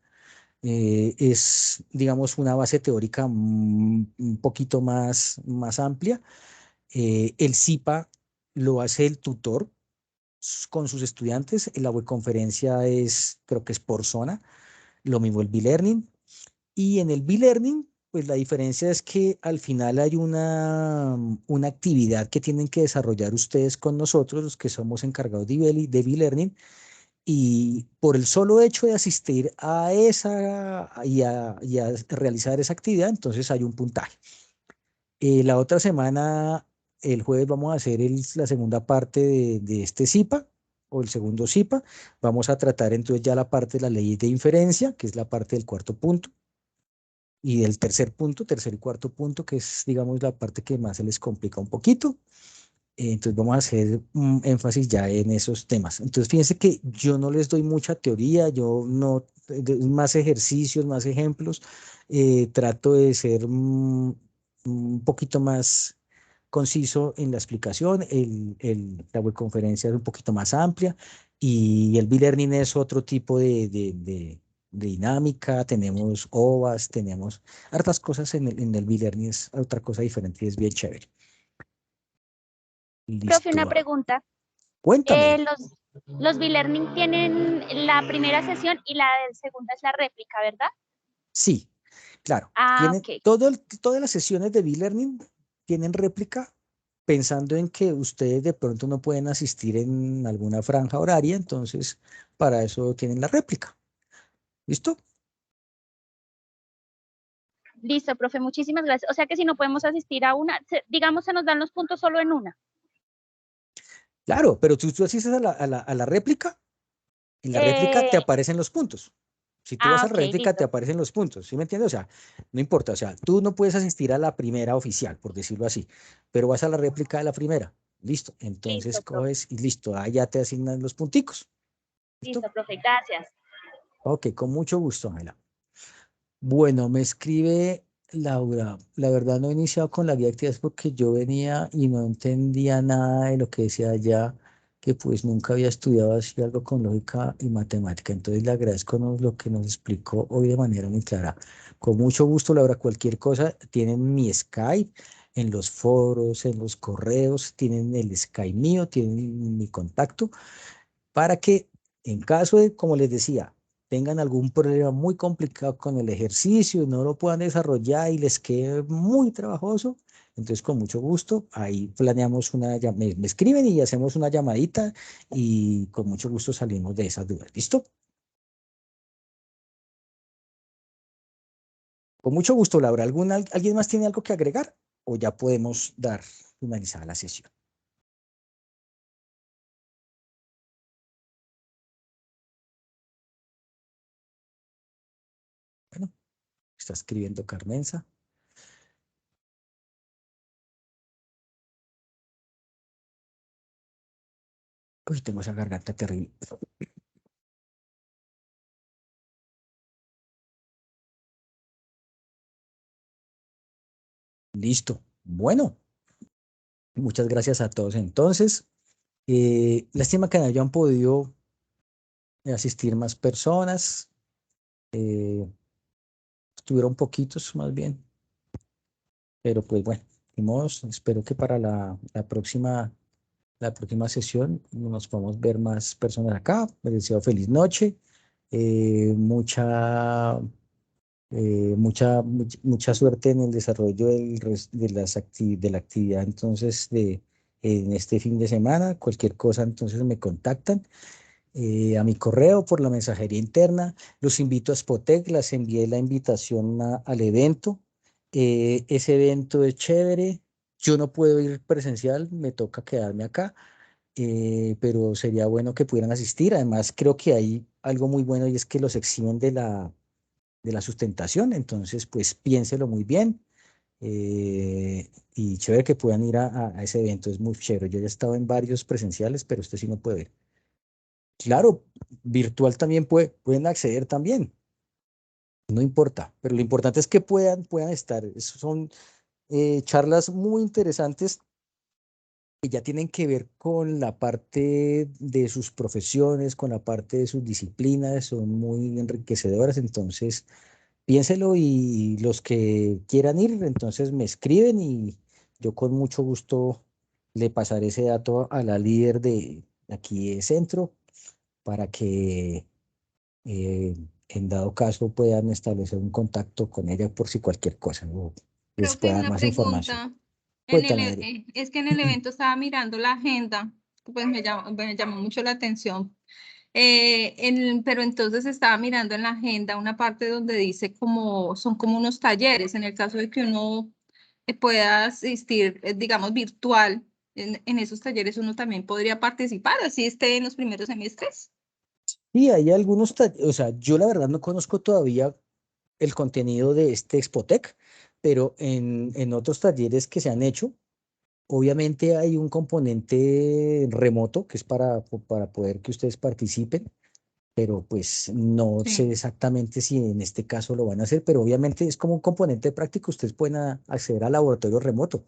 Es, digamos, una base teórica un poquito más amplia. El CIPA lo hace el tutor con sus estudiantes. La webconferencia creo que es por zona. Lo mismo el B-Learning. Y en el B-Learning, pues la diferencia es que al final hay una actividad que tienen que desarrollar ustedes con nosotros, los que somos encargados de B-Learning, y por el solo hecho de asistir a esa y a realizar esa actividad, entonces hay un puntaje. La otra semana, el jueves, vamos a hacer la segunda parte de este CIPA o el segundo CIPA. Vamos a tratar entonces ya la parte de la ley de inferencia, que es la parte del cuarto punto. Y el tercer punto, tercer y cuarto punto, que es, digamos, la parte que más se les complica un poquito. Entonces vamos a hacer un énfasis ya en esos temas. Entonces fíjense que yo no les doy mucha teoría, yo no, más ejercicios, más ejemplos. Trato de ser un poquito más conciso en la explicación. La webconferencia es un poquito más amplia y el B-Learning es otro tipo de dinámica. Tenemos OVAs, tenemos hartas cosas en el B-Learning, es otra cosa diferente y es bien chévere. Profe, una Listo. pregunta. Cuéntame. Los B-Learning tienen la primera sesión y la segunda es la réplica, ¿verdad? Sí, claro. Ah, ok. Todas las sesiones de B-Learning tienen réplica pensando en que ustedes de pronto no pueden asistir en alguna franja horaria, entonces para eso tienen la réplica. ¿Listo? Listo, profe, muchísimas gracias. O sea que si no podemos asistir a una, digamos, se nos dan los puntos solo en una. Claro, pero tú asistes a la réplica, en la réplica te Eh, aparecen los puntos. Si tú vas a la ok, réplica, te listo. aparecen los puntos, ¿sí me entiendes? O sea, no importa, o sea, tú no puedes asistir a la primera oficial, por decirlo así, pero vas a la réplica de la primera. Listo, entonces Listo, profe. coges y listo, ahí ya te asignan los punticos. ¿Listo? Listo, profe, gracias. Ok, con mucho gusto, Ángela. Bueno, me escribe Laura. La verdad no he iniciado con la guía de actividades porque yo venía y no entendía nada de lo que decía allá, que pues nunca había estudiado así algo con lógica y matemática. Entonces le agradezco lo que nos explicó hoy de manera muy clara. Con mucho gusto, Laura, cualquier cosa, tienen mi Skype en los foros, en los correos, tienen el Skype mío, tienen mi contacto para que en caso de, como les decía, tengan algún problema muy complicado con el ejercicio y no lo puedan desarrollar y les quede muy trabajoso, entonces con mucho gusto, ahí planeamos me escriben y hacemos una llamadita y con mucho gusto salimos de esas dudas. ¿Listo? Con mucho gusto, Laura. ¿Alguien más tiene algo que agregar o ya podemos dar finalizada la sesión? Bueno, está escribiendo Carmenza. Uy, tengo esa garganta terrible. Listo. Bueno, muchas gracias a todos. Entonces, lástima que no hayan podido asistir más personas. eh, Estuvieron poquitos más bien, pero pues bueno, ni modos. Espero que para la próxima sesión nos podamos ver más personas acá. Les deseo feliz noche. Mucha mucha suerte en el desarrollo de la actividad entonces en este fin de semana. Cualquier cosa entonces me contactan a mi correo por la mensajería interna. Los invito a Spotec, les envié la invitación al evento. Ese evento es chévere. Yo no puedo ir presencial, me toca quedarme acá, pero sería bueno que pudieran asistir. Además, creo que hay algo muy bueno y es que los eximen de la sustentación, entonces pues piénselo muy bien y chévere que puedan ir a ese evento, es muy chévere. Yo ya he estado en varios presenciales, pero usted sí no puede ir. Claro, virtual también pueden acceder también, no importa, pero lo importante es que puedan estar. Son charlas muy interesantes que ya tienen que ver con la parte de sus profesiones, con la parte de sus disciplinas, son muy enriquecedoras, entonces piénselo y los que quieran ir, entonces me escriben y yo con mucho gusto le pasaré ese dato a la líder de aquí de centro para que eh, en dado caso puedan establecer un contacto con ella por si cualquier cosa o les Profe, pueda dar una más información. pregunta. Cuéntame, Adri. Es que en el evento estaba mirando la agenda, pues me llamó mucho la atención. Pero entonces estaba mirando en la agenda una parte donde dice como son como unos talleres, en el caso de que uno pueda asistir, digamos, virtual, en esos talleres uno también podría participar, así esté en los primeros semestres. Y hay algunos, o sea, yo la verdad no conozco todavía el contenido de este Expotec, pero en otros talleres que se han hecho, obviamente hay un componente remoto que es para poder que ustedes participen, pero pues no sé Sí. exactamente si en este caso lo van a hacer, pero obviamente es como un componente práctico, ustedes pueden acceder al laboratorio remoto.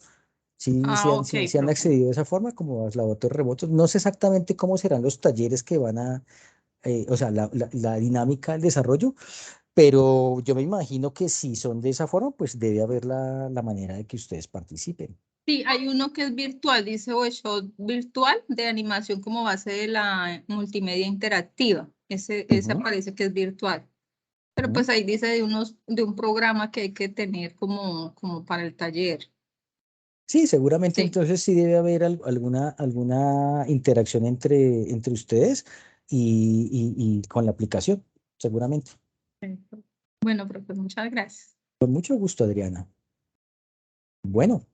Sí, Ah, ok, sí han profe. accedido de esa forma, como a los laboratorios remotos. No sé exactamente cómo serán los talleres que van o sea, la dinámica del desarrollo, pero yo me imagino que si son de esa forma, pues debe haber la manera de que ustedes participen. Sí, hay uno que es virtual, dice workshop virtual de animación como base de la multimedia interactiva. Ese Ujú, parece que es virtual. Pero ujú. pues ahí dice de un programa que hay que tener como para el taller. Sí, seguramente Sí. entonces sí debe haber alguna interacción entre ustedes y con la aplicación, seguramente. Sí. Bueno, profe, muchas gracias. Con mucho gusto, Adriana. Bueno,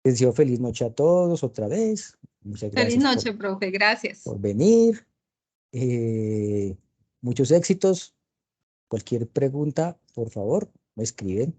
les deseo feliz noche a todos otra vez. Muchas Feliz gracias noche, profe. Gracias. por venir. Eh, Muchos éxitos. Cualquier pregunta, por favor, me escriben.